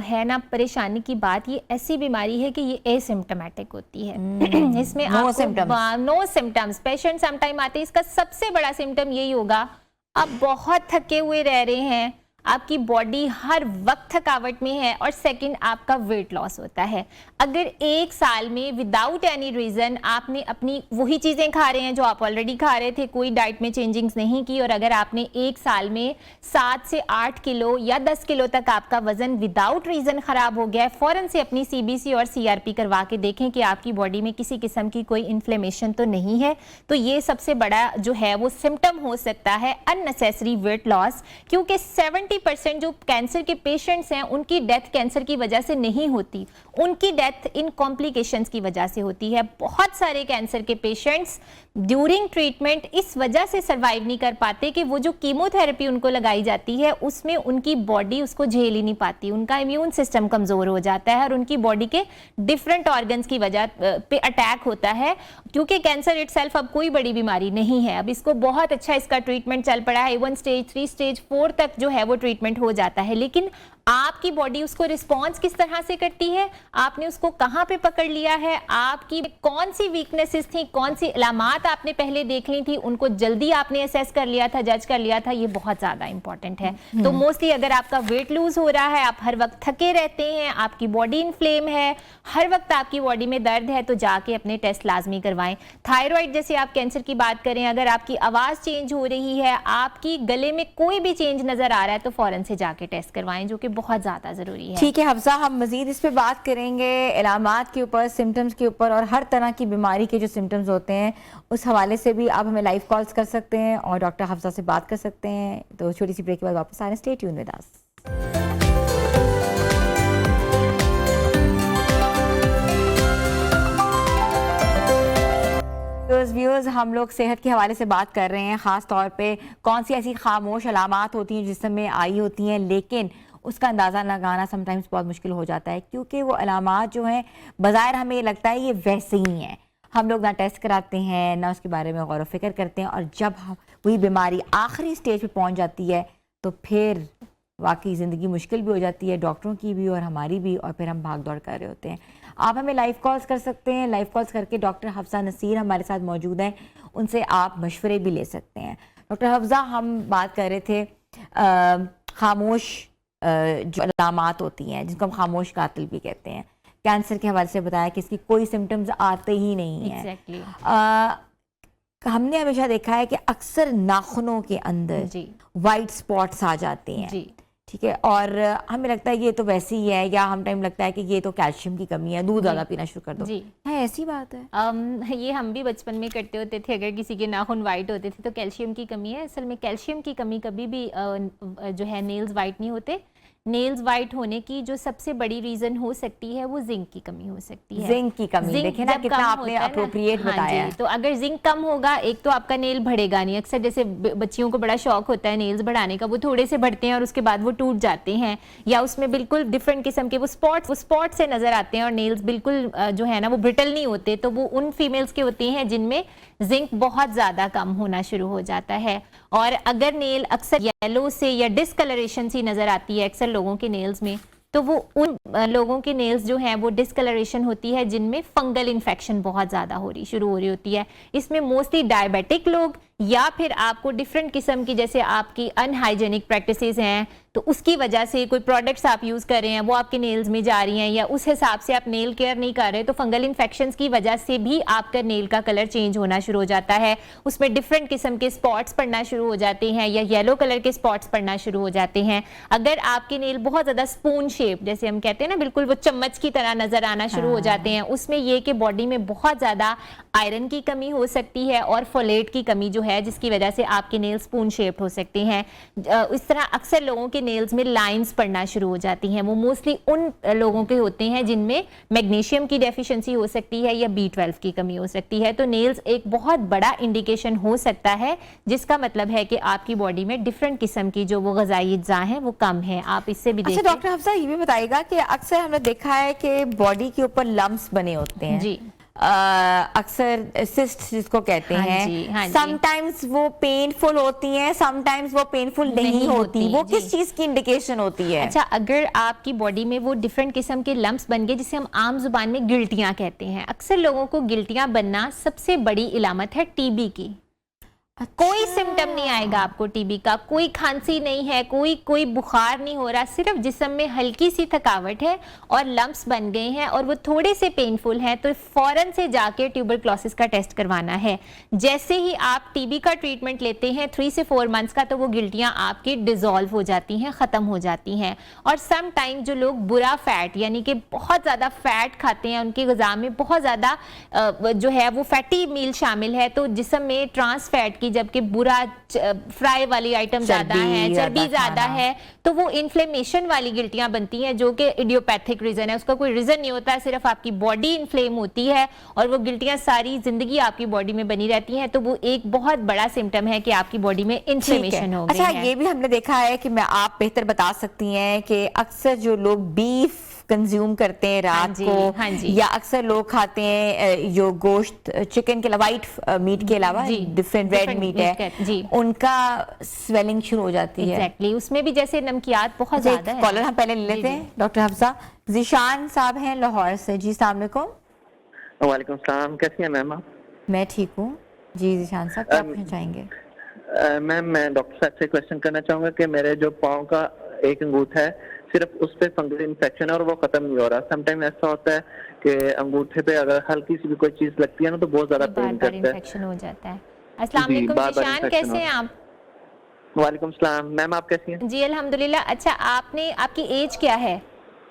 है ना परेशानी की बात, ये ऐसी बीमारी है कि ये एसिम्प्टोमेटिक होती है। इसमें नो सिम्टम्स पेशेंट समटाइम आते हैं, इसका सबसे बड़ा सिम्टम यही होगा आप बहुत थके हुए रह रहे हैं, आपकी बॉडी हर वक्त थकावट में है, और सेकंड आपका वेट लॉस होता है। अगर 1 साल में विदाउट एनी रीज़न आपने अपनी वही चीज़ें खा रहे हैं जो आप ऑलरेडी खा रहे थे, कोई डाइट में चेंजिंग्स नहीं की, और अगर आपने 1 साल में 7 से 8 किलो या 10 किलो तक आपका वजन विदाउट रीज़न ख़राब हो गया है, फ़ौरन से अपनी CBC और CRP करवा के देखें कि आपकी बॉडी में किसी किस्म की कोई इन्फ्लेमेशन तो नहीं है। तो ये सबसे बड़ा जो है वो सिम्टम हो सकता है अननेसेसरी वेट लॉस, क्योंकि 70 50% जो कैंसर के पेशेंट्स हैं उनकी डेथ कैंसर की वजह से नहीं होती, उनकी डेथ इन कॉम्प्लिकेशंस की वजह से होती है। बहुत सारे कैंसर के पेशेंट्स ड्यूरिंग ट्रीटमेंट इस वजह से सर्वाइव नहीं कर पाते कि वो जो कीमोथेरेपी उनको लगाई जाती है उसमें उनकी बॉडी उसको झेल ही नहीं पाती, उनका इम्यून सिस्टम कमजोर हो जाता है और उनकी बॉडी के डिफरेंट ऑर्गन्स की वजह पे अटैक होता है। क्योंकि कैंसर इटसेल्फ अब कोई बड़ी बीमारी नहीं है, अब इसको बहुत अच्छा इसका ट्रीटमेंट चल पड़ा है, 1 स्टेज 3 स्टेज 4 तक जो है वो ट्रीटमेंट हो जाता है। लेकिन आपकी बॉडी उसको रिस्पॉन्स किस तरह से करती है, आपने उसको कहाँ पे पकड़ लिया है, आपकी कौन सी वीकनेसेस थी, कौन सी अलामात आपने पहले देख ली थी, उनको जल्दी आपने असेस कर लिया था, जज कर लिया था, ये बहुत ज्यादा इंपॉर्टेंट है। तो मोस्टली अगर आपका वेट लूज हो रहा है, आप हर वक्त थके रहते हैं, आपकी बॉडी इन्फ्लेम है, हर वक्त आपकी बॉडी में दर्द है, तो जाके अपने टेस्ट लाजमी करवाएं। थायराइड जैसे आप कैंसर की बात करें, अगर आपकी आवाज चेंज हो रही है, आपकी गले में कोई भी चेंज नजर आ रहा है, तो फौरन से जाके टेस्ट करवाएं, जो कि बहुत ज्यादा जरूरी है। ठीक है हफ्सा, हम मजीद इस पे बात करेंगे, इलामात के ऊपर, सिम्टम्स के ऊपर और हर तरह की बीमारी के जो सिम्टम्स होते हैं उस हवाले से भी आप हमें लाइव कॉल्स कर सकते हैं और डॉक्टर हफ्सा से बात कर सकते हैं। तो छोटी सी ब्रेक के बाद वापस आ रहे हैं, stay tune with us. Viewers, हम लोग सेहत के हवाले से बात कर रहे हैं, ख़ास तौर पे कौन सी ऐसी खामोश अलामात होती हैं जिस्म में आई होती हैं लेकिन उसका अंदाज़ा लगाना समटाइम्स बहुत मुश्किल हो जाता है, क्योंकि वो अलामात जो हैं बज़ाहिर हमें लगता है ये वैसे ही हैं, हम लोग ना टेस्ट कराते हैं ना उसके बारे में गौर व फिक्र करते हैं, और जब वही बीमारी आखिरी स्टेज पे पहुंच जाती है तो फिर वाकई ज़िंदगी मुश्किल भी हो जाती है, डॉक्टरों की भी और हमारी भी, और फिर हम भाग दौड़ कर रहे होते हैं। आप हमें लाइव कॉल्स कर सकते हैं, लाइव कॉल्स करके डॉक्टर हफ्सा नसीर हमारे साथ मौजूद हैं, उनसे आप मशवरे भी ले सकते हैं। डॉक्टर हफ्सा, हम बात कर रहे थे खामोश जो अलामात होती हैं जिनको हम खामोश कातिल भी कहते हैं, कैंसर के हवाले से बताया कि इसकी कोई सिम्टम्स आते ही नहीं हैं। हमने हमेशा देखा है कि अक्सर नाखूनों के अंदर वाइट स्पॉट्स आ जाते हैं, ठीक है, और हमें लगता है कि ये तो वैसे ही है, या हम टाइम लगता है कि ये तो कैल्शियम की कमी है, दूध ज़्यादा पीना शुरू कर दो। है ऐसी बात है? ये हम भी बचपन में करते होते थे, अगर किसी के नाखून वाइट होते थे तो कैल्शियम की कमी है। असल में कैल्शियम की कमी कभी भी जो है नेल्स वाइट नहीं होते। नेल्स वाइट होने की जो सबसे बड़ी रीजन हो सकती है वो जिंक की कमी हो सकती है। जिंक की कमी, देखिए ना कितना आपने अप्रोप्रिएट बताया है। तो अगर जिंक कम होगा, एक तो आपका नेल बढ़ेगा नहीं। अक्सर जैसे बच्चियों को बड़ा शौक होता है नेल्स बढ़ाने का, वो थोड़े से बढ़ते हैं और उसके बाद वो टूट जाते हैं, या उसमें बिल्कुल डिफरेंट किस्म के वो स्पॉट से नजर आते हैं, और नेल्स बिल्कुल जो है ना वो ब्रिटल नहीं होते। तो वो उन फीमेल्स के होते हैं जिनमें जिंक बहुत ज्यादा कम होना शुरू हो जाता है। और अगर नेल अक्सर येलो से या डिस्कलरेशन सी नजर आती है अक्सर लोगों के नेल्स में, तो वो उन लोगों के नेल्स जो हैं वो डिस्कलरेशन होती है जिनमें फंगल इन्फेक्शन बहुत ज़्यादा शुरू हो रही होती है। इसमें मोस्टली डायबिटिक लोग, या फिर आपको डिफरेंट किस्म की जैसे आपकी अनहाइजेनिक प्रैक्टिसेस हैं, तो उसकी वजह से कोई प्रोडक्ट्स आप यूज़ कर रहे हैं वो आपके नेल्स में जा रही हैं, या उस हिसाब से आप नेल केयर नहीं कर रहे, तो फंगल इन्फेक्शंस की वजह से भी आपका नेल का कलर चेंज होना शुरू हो जाता है। उसमें डिफरेंट किस्म के स्पॉट्स पड़ना शुरू हो जाते हैं, या येलो कलर के स्पॉट्स पड़ना शुरू हो जाते हैं। अगर आपके नेल बहुत ज़्यादा स्पून शेप, जैसे हम कहते हैं ना, बिल्कुल वो चम्मच की तरह नजर आना शुरू हो जाते हैं, उसमें ये कि बॉडी में बहुत ज़्यादा आयरन की कमी हो सकती है और फोलेट की कमी जो है, जिसकी वजह से आपके नेल्स स्पून शेप्ड हो सकते हैं। इस तरह अक्सर लोगों के नेल्स में लाइंस पड़ना शुरू हो जाती हैं। वो मोस्टली उन लोगों के होते हैं जिनमें मैग्नीशियम की डेफिशिएंसी हो सकती है या B12 की कमी हो सकती है। तो नेल्स एक बहुत बड़ा इंडिकेशन हो सकता है, जिसका मतलब है कि आपकी बॉडी में डिफरेंट किस्म की जो वो ग़िज़ाई अज्जा हैं वो कम है। आप इससे भी अच्छा डॉक्टर हफ्सा, ये भी बताइएगा कि अक्सर हमने देखा है कि बॉडी के ऊपर लम्प्स बने होते हैं, जी, अक्सर सिस्ट जिसको कहते हैं, समटाइम्स वो पेनफुल होती हैं, समटाइम्स वो पेनफुल नहीं होती। वो किस चीज की इंडिकेशन होती है? अच्छा, अगर आपकी बॉडी में वो डिफरेंट किस्म के लम्प्स बन गए, जिसे हम आम जुबान में गिल्टियां कहते हैं, अक्सर लोगों को गिल्टियां बनना सबसे बड़ी इलामत है टीबी की। कोई सिम्टम नहीं आएगा आपको टीबी का, कोई खांसी नहीं है, कोई बुखार नहीं हो रहा, सिर्फ जिस्म में हल्की सी थकावट है और लम्प्स बन गए हैं और वो थोड़े से पेनफुल हैं, तो फौरन से जाके ट्यूबरक्लोसिस का टेस्ट करवाना है। जैसे ही आप टीबी का ट्रीटमेंट लेते हैं 3 से 4 मंथ्स का, तो वो गिल्टियां आपकी डिजोल्व हो जाती हैं, ख़त्म हो जाती हैं। और सम टाइम जो लोग बुरा फैट, यानी कि बहुत ज़्यादा फैट खाते हैं, उनकी ग़िज़ा में बहुत ज़्यादा जो है वो फैटी मील शामिल है, तो जिस्म में ट्रांस फैट की, जबकि बुरा फ्राई वाली आइटम ज्यादा है, चर्बी ज्यादा है, तो वो इन्फ्लेमेशन वाली गिल्टियां बनती हैं, जो कि इडियोपैथिक रीजन है, उसका कोई रीजन नहीं होता है, सिर्फ आपकी बॉडी इन्फ्लेम होती है और वो गिल्टियां सारी जिंदगी आपकी बॉडी में बनी रहती हैं, तो वो एक बहुत बड़ा सिम्टम है कि आपकी बॉडी में इन्फ्लेमेशन हो गई अच्छा, है। ये भी हमने देखा है कि आप बेहतर बता सकती हैं कि अक्सर जो लोग बीफ कंज्यूम करते हैं रात को, हाँ जी, या अक्सर लोग खाते हैं जो गोश्त चिकन के अलावा, व्हाइट मीट के अलावा डिफरेंट रेड मीट है जी, उनका स्वेलिंग शुरू हो जाती है। एग्जैक्टली, उसमें भी जैसे नमकियात बहुत ज्यादा है। कॉलर हम पहले ले लेते हैं। डॉक्टर हफ्सा, ज़ीशान साहब हैं लाहौर से। जी अस्सलाम वालेकुम। वालेकुम सलाम, कैसी हैं मैम आप? मैं ठीक हूँ जी। ज़ीशान साहब क्या पूछना चाहेंगे? मैम मैं डॉक्टर साहब से क्वेश्चन करना चाहूंगा कि मेरे जो पाँव का एक अंगूठा है, सिर्फ उस पे फंगल इन्फेक्शन है और वो खत्म नहीं हो रहा। समटाइम ऐसा होता है कि अंगूठे पे अगर हल्की सी भी कोई चीज लगती है ना तो बहुत ज्यादा पेन करता है, इन्फेक्शन हो जाता है। अस्सलाम वालेकुम ज़ीशान, कैसे हैं आप? वालेकुम सलाम मैम, आप कैसी हैं? जी अल्हम्दुलिल्लाह। अच्छा, आपकी एज क्या है,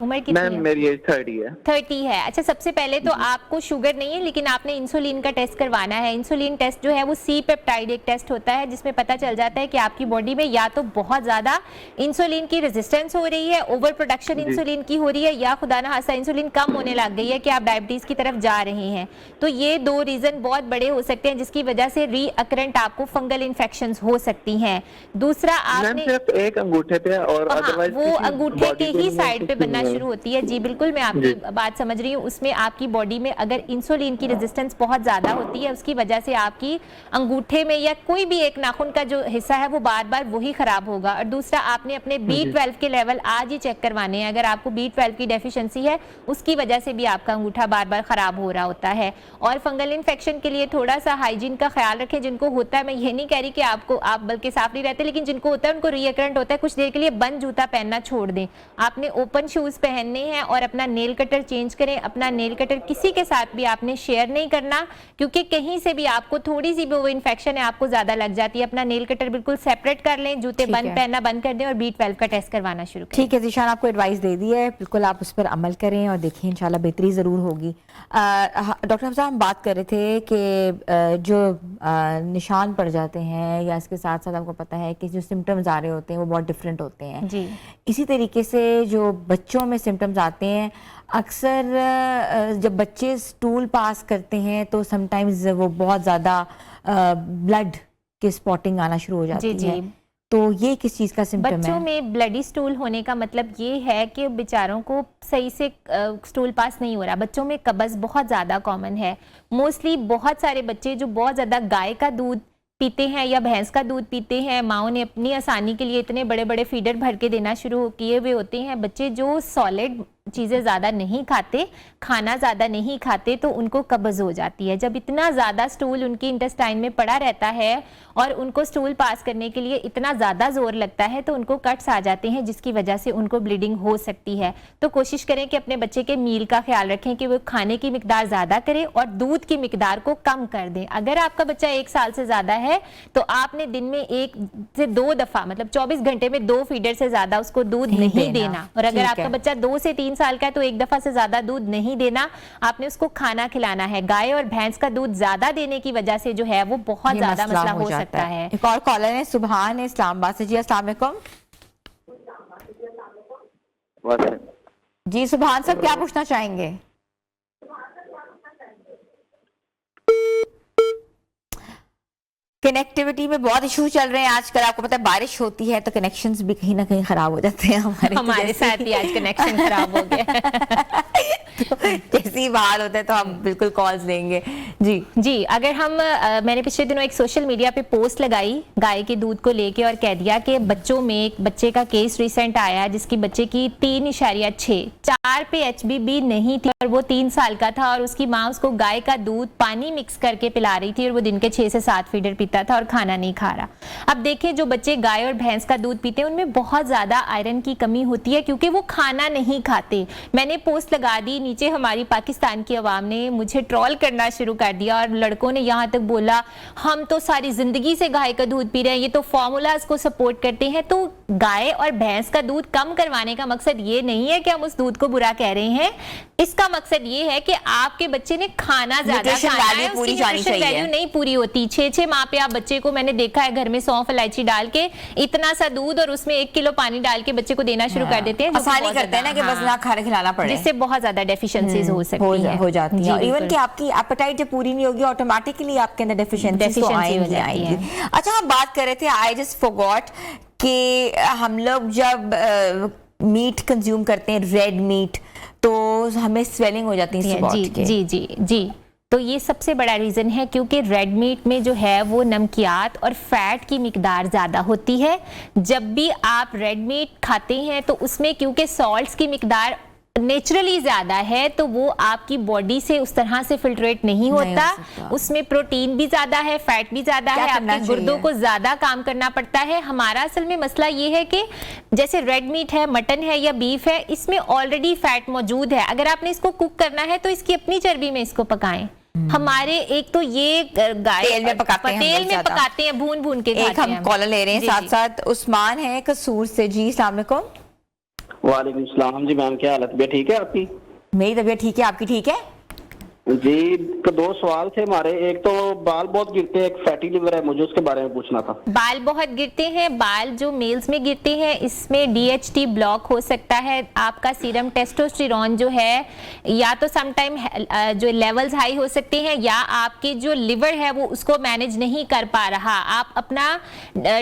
उम्र कितनी मैम है? मेरी एज 30 है। 30 है। अच्छा, सबसे पहले तो आपको शुगर नहीं है, लेकिन आपने इंसुलिन का टेस्ट करवाना है। इंसुलिन टेस्ट जो है वो सी पेप्टाइड एक टेस्ट होता है, जिसमें पता चल जाता है कि आपकी बॉडी में या तो बहुत ज्यादा इंसुलिन की रेजिस्टेंस हो रही है, ओवर प्रोडक्शन इंसुलिन की हो रही है, या खुदा ना खास्ता इंसुलिन कम होने लग गई है कि आप डायबिटीज की तरफ जा रहे हैं। तो ये दो रीजन बहुत बड़े हो सकते हैं जिसकी वजह से रीअकरेंट आपको फंगल इन्फेक्शन हो सकती हैं। दूसरा, आपने सिर्फ एक अंगूठे पे और अदरवाइज वो अंगूठे के ही साइड पे बनना शुरू होती है। जी बिल्कुल, मैं आपकी बात समझ रही हूँ। उसमें आपकी बॉडी में अगर इंसुलिन की रेजिस्टेंस बहुत ज्यादा होती है, उसकी वजह से आपकी अंगूठे में या कोई भी एक नाखून का जो हिस्सा है वो बार बार वही खराब होगा। और दूसरा, आपने अपने B12 के लेवल आज ही चेक करवाने हैं। अगर आपको B12 की डेफिशिएंसी है, उसकी वजह से भी आपका अंगूठा बार बार खराब हो रहा होता है। और फंगल इन्फेक्शन के लिए थोड़ा सा हाइजीन का ख्याल रखें। जिनको होता है, मैं ये नहीं कह रही कि आप बल्कि साफ नहीं रहते, लेकिन जिनको होता है उनको रीअकरेंट होता है, कुछ देर के लिए बंद जूता पहनना छोड़ दें। आपने ओपन शूज पहनने हैं और अपना नेल कटर चेंज करें। अपना नेल कटर किसी के साथ भी आपने शेयर नहीं करना, क्योंकि कहीं से भी आपको थोड़ी सी भी वो इन्फेक्शन है आपको ज्यादा लग जाती है। अपना नेल कटर बिल्कुल सेपरेट कर लें, जूते बंद पहनना बंद कर दें और B12 का टेस्ट करवाना शुरू करें। ठीक है ज़ीशान, आपको एडवाइस दे दी है, बिल्कुल आप उस पर अमल करें और देखिए इंशाल्लाह बेहतरी ज़रूर होगी। डॉक्टर साहब, हम बात कर रहे थे कि जो निशान पड़ जाते हैं या इसके साथ साथ आपको पता है कि जो सिम्टम्स आ रहे होते हैं वो बहुत डिफरेंट होते हैं जी। इसी तरीके से जो बच्चों में सिम्टम्स आते हैं, अक्सर जब बच्चे स्टूल पास करते हैं तो समटाइम्स वो बहुत ज़्यादा ब्लड की स्पॉटिंग आना शुरू हो जाती है। तो ये किस चीज़ का सिम्टम है? बच्चों में ब्लडी स्टूल होने का मतलब ये है कि बेचारों को सही से स्टूल पास नहीं हो रहा। बच्चों में कब्ज़ बहुत ज़्यादा कॉमन है। मोस्टली बहुत सारे बच्चे जो बहुत ज़्यादा गाय का दूध पीते हैं या भैंस का दूध पीते हैं, माओ ने अपनी आसानी के लिए इतने बड़े बड़े फीडर भर के देना शुरू किए हुए होते हैं। बच्चे जो सॉलिड चीज़ें ज़्यादा नहीं खाते, खाना ज़्यादा नहीं खाते, तो उनको कब्ज़ हो जाती है। जब इतना ज़्यादा स्टूल उनकी इंटेस्टाइन में पड़ा रहता है और उनको स्टूल पास करने के लिए इतना ज़्यादा जोर लगता है तो उनको कट्स आ जाते हैं, जिसकी वजह से उनको ब्लीडिंग हो सकती है। तो कोशिश करें कि अपने बच्चे के मील का ख्याल रखें कि वो खाने की मिकदार ज़्यादा करें और दूध की मिकदार को कम कर दें। अगर आपका बच्चा 1 साल से ज़्यादा है तो आपने दिन में 1 से 2 दफ़ा, मतलब 24 घंटे में 2 फीडर से ज़्यादा उसको दूध नहीं देना। और अगर आपका बच्चा 2 से 3 साल का है तो 1 दफा से ज्यादा दूध नहीं देना। आपने उसको खाना खिलाना है। गाय और भैंस का दूध ज्यादा देने की वजह से जो है वो बहुत ज्यादा मसला हो सकता है। एक और कॉलर है, सुभान है इस्लामाबाद से। जी अस्सलाम वालेकुम। जी सुभान साहब, क्या पूछना चाहेंगे? कनेक्टिविटी में बहुत इशू चल रहे हैं आजकल। आपको पता है बारिश होती है तो कनेक्शंस भी कहीं ना कहीं खराब हो जाते हैं हमारे साथ भी आज कनेक्शन खराब हो गया। तो कैसी बात होता है तो हम बिल्कुल कॉल्स लेंगे। जी अगर हम मैंने पिछले दिनों एक सोशल मीडिया पे पोस्ट लगाई गाय के दूध को लेके और कह दिया कि बच्चों में एक बच्चे का केस रिसेंट आया जिसकी बच्चे की 3.6 4 पे HbB नहीं थी और वो 3 साल का था और उसकी माँ उसको गाय का दूध पानी मिक्स करके पिला रही थी और वो दिन के 6 से 7 फीडर पीता था और खाना नहीं खा रहा। अब देखिए, जो बच्चे गाय और भैंस का दूध पीते हैं उनमें बहुत ज्यादा आयरन की कमी होती है क्योंकि वो खाना नहीं खाते। मैंने पोस्ट लगा दी, नीचे हमारी पाकिस्तान की आवाम ने मुझे ट्रोल करना शुरू कर दिया और लड़कों ने यहाँ तक बोला हम तो सारी जिंदगी से गाय का दूध पी रहे हैं, ये तो फॉर्मूलाज को सपोर्ट करते हैं। तो गाय और भैंस का दूध कम करवाने का मकसद ये नहीं है कि हम उस दूध को बुरा कह रहे हैं। इसका मकसद ये है कि आपके बच्चे ने खाना ज्यादा Nutrition खाना value है, पूरी उसकी जानी nutrition चाहिए। value नहीं पूरी होती। 6-6 माह पे आप बच्चे को, मैंने देखा है घर में सौंफ इलायची डाल के इतना सा दूध और उसमें 1 किलो पानी डाल के बच्चे को देना शुरू कर देते हैं, जो कि आसानी बहुत करते हैं ना कि ज्यादा- बस ना खाना खिलाना पड़े, जिससे बहुत ज्यादा डेफिशिएंसीज हो सकती हैं, हो जाती जी, है। इवन बिल्कुल। कि आपकी एपेटाइट जब पूरी नहीं होगी ऑटोमेटिकली आपके अंदर डेफिशिएंसी तो Deficiency हो आएंगी जाती आएंगी। है। अच्छा, हम बात कर रहे थे, आई जस्ट फॉरगॉट कि हम लोग जब मीट कंज्यूम करते हैं, रेड मीट, तो हमें स्वेलिंग हो जाती है सुबह जी उठ के। जी जी जी। तो ये सबसे बड़ा रीज़न है, क्योंकि रेड मीट में जो है वो नमकियात और फैट की मिकदार ज़्यादा होती है। जब भी आप रेड मीट खाते हैं तो उसमें क्योंकि सॉल्ट्स की मिकदार नेचुरली ज़्यादा है, तो वो आपकी बॉडी से उस तरह से फिल्ट्रेट नहीं होता। सकता। उसमें प्रोटीन भी ज़्यादा है, फैट भी ज़्यादा क्या है, करना आपके गुर्दों चाहिए? को ज़्यादा काम करना पड़ता है। हमारा असल में मसला ये है कि जैसे रेड मीट है, मटन है या बीफ है, इसमें ऑलरेडी फैट मौजूद है। अगर आपने इसको कुक करना है तो इसकी अपनी चर्बी में इसको पकाएं। हमारे एक तो ये गाय तेल में पकाते हैं हम तेल लोग में ज्यादा। पकाते हैं, भून भून के एक खाते हम हैं। कॉलर ले रहे हैं जी, साथ जी। साथ। उस्मान है कसूर से। जी अस्सलाम वालेकुम। वालेकुम सलाम जी मैम, क्या हालत है? ठीक है आपकी? मेरी तबीयत ठीक है, आपकी ठीक है? जी, तो 2 सवाल थे हमारे। एक तो बाल बहुत गिरते हैं, एक फैटी लिवर है, मुझे उसके बारे में पूछना था। बाल बहुत गिरते हैं, बाल जो मेल्स में गिरते हैं इसमें DHT ब्लॉक हो सकता है। आपका सीरम टेस्टोस्टेरोन जो है, या तो समटाइम जो लेवल्स हाई हो सकते हैं, या आपकी जो लिवर है वो उसको मैनेज नहीं कर पा रहा। आप अपना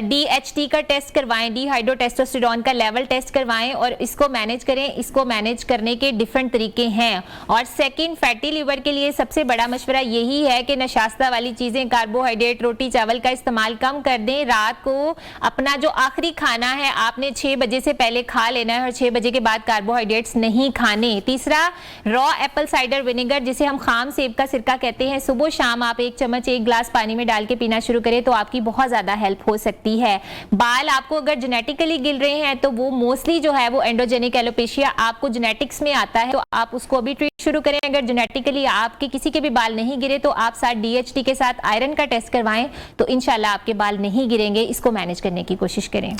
DHT का टेस्ट करवाएं, डिहाइड्रोटेस्टोस्टेरोन का लेवल टेस्ट करवाएं और इसको मैनेज करें। इसको मैनेज करने के डिफरेंट तरीके हैं। और सेकंड, फैटी लिवर के लिए सबसे बड़ा मशवरा यही है कि नशास्ता वाली चीजें, कार्बोहाइड्रेट, रोटी चावल का इस्तेमाल कम कर दें। रात को अपना जो आखिरी खाना है आपने 6 बजे से पहले खा लेना है और 6 बजे के बाद कार्बोहाइड्रेट्स नहीं खाने। तीसरा, रॉ एप्पल साइडर विनेगर, जिसे हम खाम सेब का सिरका कहते हैं, सुबह शाम आप 1 चम्मच 1 ग्लास पानी में डाल के पीना शुरू करें तो आपकी बहुत ज्यादा हेल्प हो सकती है। बाल आपको अगर जेनेटिकली गिर रहे हैं तो वो मोस्टली जो है वो एंडोजेनिक एलोपेशिया आपको जेनेटिक्स में आता है, तो आप उसको अभी ट्रीट शुरू करें। अगर जेनेटिकली आपके किसी के भी बाल नहीं गिरे तो आप साथ DHT के साथ आयरन का टेस्ट करवाएं, तो इंशाल्लाह आपके बाल नहीं गिरेंगे। इसको मैनेज करने की कोशिश करें।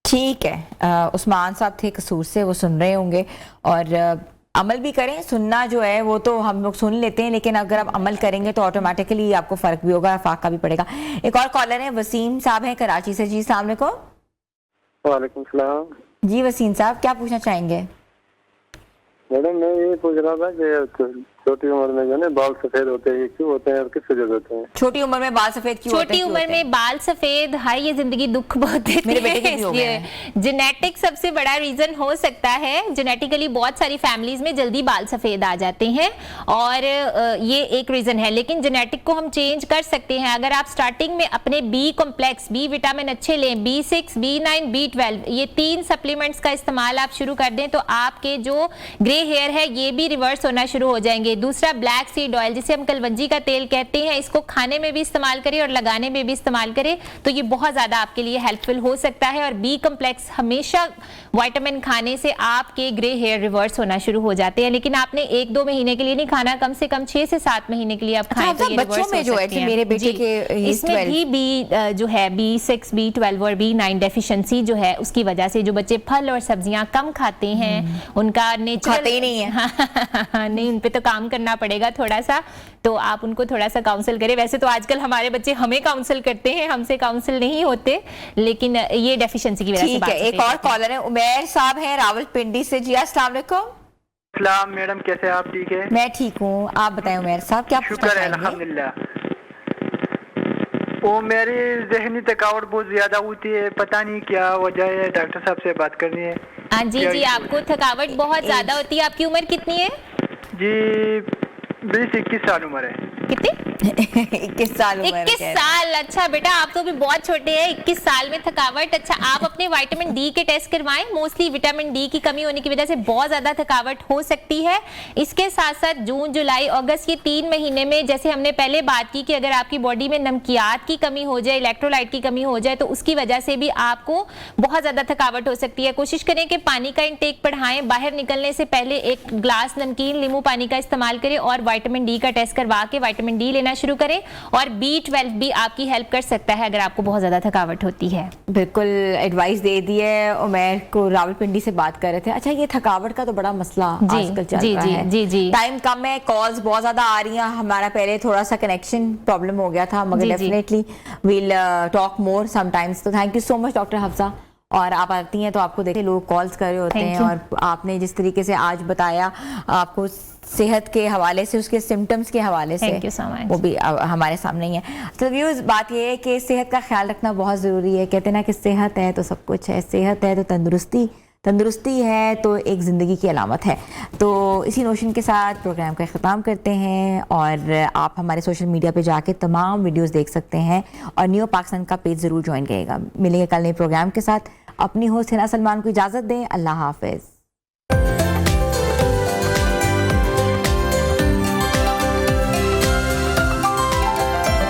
ठीक है। उस्मान साहब थे कसूर से, वो सुन रहे होंगे और अमल भी करें। सुनना जो है वो तो हम लोग सुन लेते हैं, लेकिन अगर आप अमल करेंगे तो ऑटोमेटिकली आपको फर्क भी होगा, फाका भी पड़ेगा। एक और कॉलर है, वसीम साहब हैं कराची से। जी अस्सलाम वालेकुम। वालेकुम सलाम। जी वसीम साहब, क्या पूछना चाहेंगे? मैडम, मैं ये पूछ रहा था कि छोटी उम्र में जो है बाल सफेद होते हैं, ये क्यों होते हैं और किस वजह से होते हैं? छोटी उम्र में बाल सफेद क्यों होते छोटी हैं? उम्र में बाल सफेद, हाय ये जिंदगी दुख बहुत देती मेरे बेटे के है, भी हो गए इसलिए जेनेटिक सबसे बड़ा रीजन हो सकता है। जेनेटिकली बहुत सारी फैमिलीज में जल्दी बाल सफेद आ जाते हैं और ये एक रीजन है, लेकिन जेनेटिक को हम चेंज कर सकते हैं। अगर आप स्टार्टिंग में अपने बी कॉम्प्लेक्स, बी विटामिन अच्छे लें, B6, B9, B12, ये 3 सप्लीमेंट्स का इस्तेमाल आप शुरू कर दें तो आपके जो ग्रे हेयर है ये भी रिवर्स होना शुरू हो जाएंगे। दूसरा, ब्लैक सीड ऑयल, जिसे हम कलवंजी का तेल कहते हैं, इसको खाने में भी इस्तेमाल करें और लगाने में भी इस्तेमाल करें तो ये बहुत ज्यादा आपके लिए हेल्पफुल हो सकता है। और बी कॉम्प्लेक्स, हमेशा विटामिन खाने से आपके ग्रे हेयर रिवर्स होना शुरू हो जाते हैं, लेकिन आपने 1-2 महीने के लिए नहीं खाना, कम से कम 6 से 7 महीने के लिए आप खाएं तो ये बच्चों रिवर्स में हो जो है सकते कि हैं। मेरे बेटे जी, के इसमें भी बी जो है B6, B12 और B9 डेफिशिएंसी जो है उसकी वजह से जो बच्चे फल और सब्जियां कम खाते हैं, उनका नेचुरल खाते ही नहीं है। नहीं, उन पे तो काम करना पड़ेगा थोड़ा सा, तो आप उनको थोड़ा सा काउंसिल करें। वैसे तो आजकल हमारे बच्चे हमें काउंसिल करते हैं, हमसे काउंसिल नहीं होते, लेकिन ये डेफिशिएंसी की वजह से ठीक है। एक और कॉलर है, उमैर साहब हैं रावलपिंडी से। जी अस्सलाम वालेकुम। सलाम मैडम, कैसे आप? ठीक है, मैं ठीक हूँ, आप बताएं उमैर साहब, क्या पूछना शुक्र है चाहेंगे? अल्हम्दुलिल्लाह। वो मेरी जहनी थकावट बहुत ज्यादा होती है, पता नहीं क्या वजह है, डॉक्टर साहब से बात करनी है। हाँ जी जी, आपको थकावट बहुत ज्यादा होती है। आपकी उम्र कितनी है? जी 20-21 साल उम्र है। कितनी? 21 साल उम्र 21 है। साल। अच्छा बेटा, आप तो अभी बहुत छोटे हैं। 21 साल में थकावट। अच्छा, आप अपने विटामिन डी के टेस्ट करवाएं। मोस्टली विटामिन डी की कमी होने की वजह से बहुत ज्यादा थकावट हो सकती है। इसके साथ साथ जून, जुलाई, अगस्त, ये 3 महीने में जैसे हमने पहले बात की कि अगर आपकी बॉडी में नमकियात की कमी हो जाए, इलेक्ट्रोलाइट की कमी हो जाए, तो उसकी वजह से भी आपको बहुत ज्यादा थकावट हो सकती है। कोशिश करें कि पानी का इंटेक बढ़ाएं। बाहर निकलने से पहले 1 ग्लास नमकीन नींबू पानी का इस्तेमाल करें और विटामिन डी का टेस्ट करवा के विटामिन डी लेना शुरू करें, और B12 भी आपकी हेल्प कर सकता है अगर आपको बहुत ज़्यादा थकावट होती है। बिल्कुल एडवाइस दे दी है। उमैर को रावलपिंडी से बात कर रहे थे। अच्छा, ये थकावट का तो बड़ा मसला आजकल चल रहा है। जी। टाइम कम है, कॉल्स बहुत ज़्यादा आ रही हैं। हमारा पहले थोड़ा सा कनेक्शन प्रॉब्लम हो गया था, मगर definitely will talk more sometimes. तो thank you so much doctor Hafsa. और आप आती हैं तो आपको देखते लोग कॉल्स कर रहे होते हैं, और आपने जिस तरीके से आज बताया आपको सेहत के हवाले से, उसके सिम्टम्स के हवाले से, Thank you so much. वो भी हमारे सामने ही है। तो व्यूअर्स, बात ये है कि सेहत का ख्याल रखना बहुत ज़रूरी है। कहते हैं ना कि सेहत है तो सब कुछ है, सेहत है तो तंदुरुस्ती, तंदुरुस्ती है तो एक ज़िंदगी की अलामत है। तो इसी नोशन के साथ प्रोग्राम का ख़त्म करते हैं, और आप हमारे सोशल मीडिया पे जाके तमाम वीडियोस देख सकते हैं, और न्यू पाकिस्तान का पेज ज़रूर ज्वाइन करिएगा। मिलेंगे कल नए प्रोग्राम के साथ। अपनी होस्ट हिना सलमान को इजाज़त दें। अल्लाह हाफ़िज़।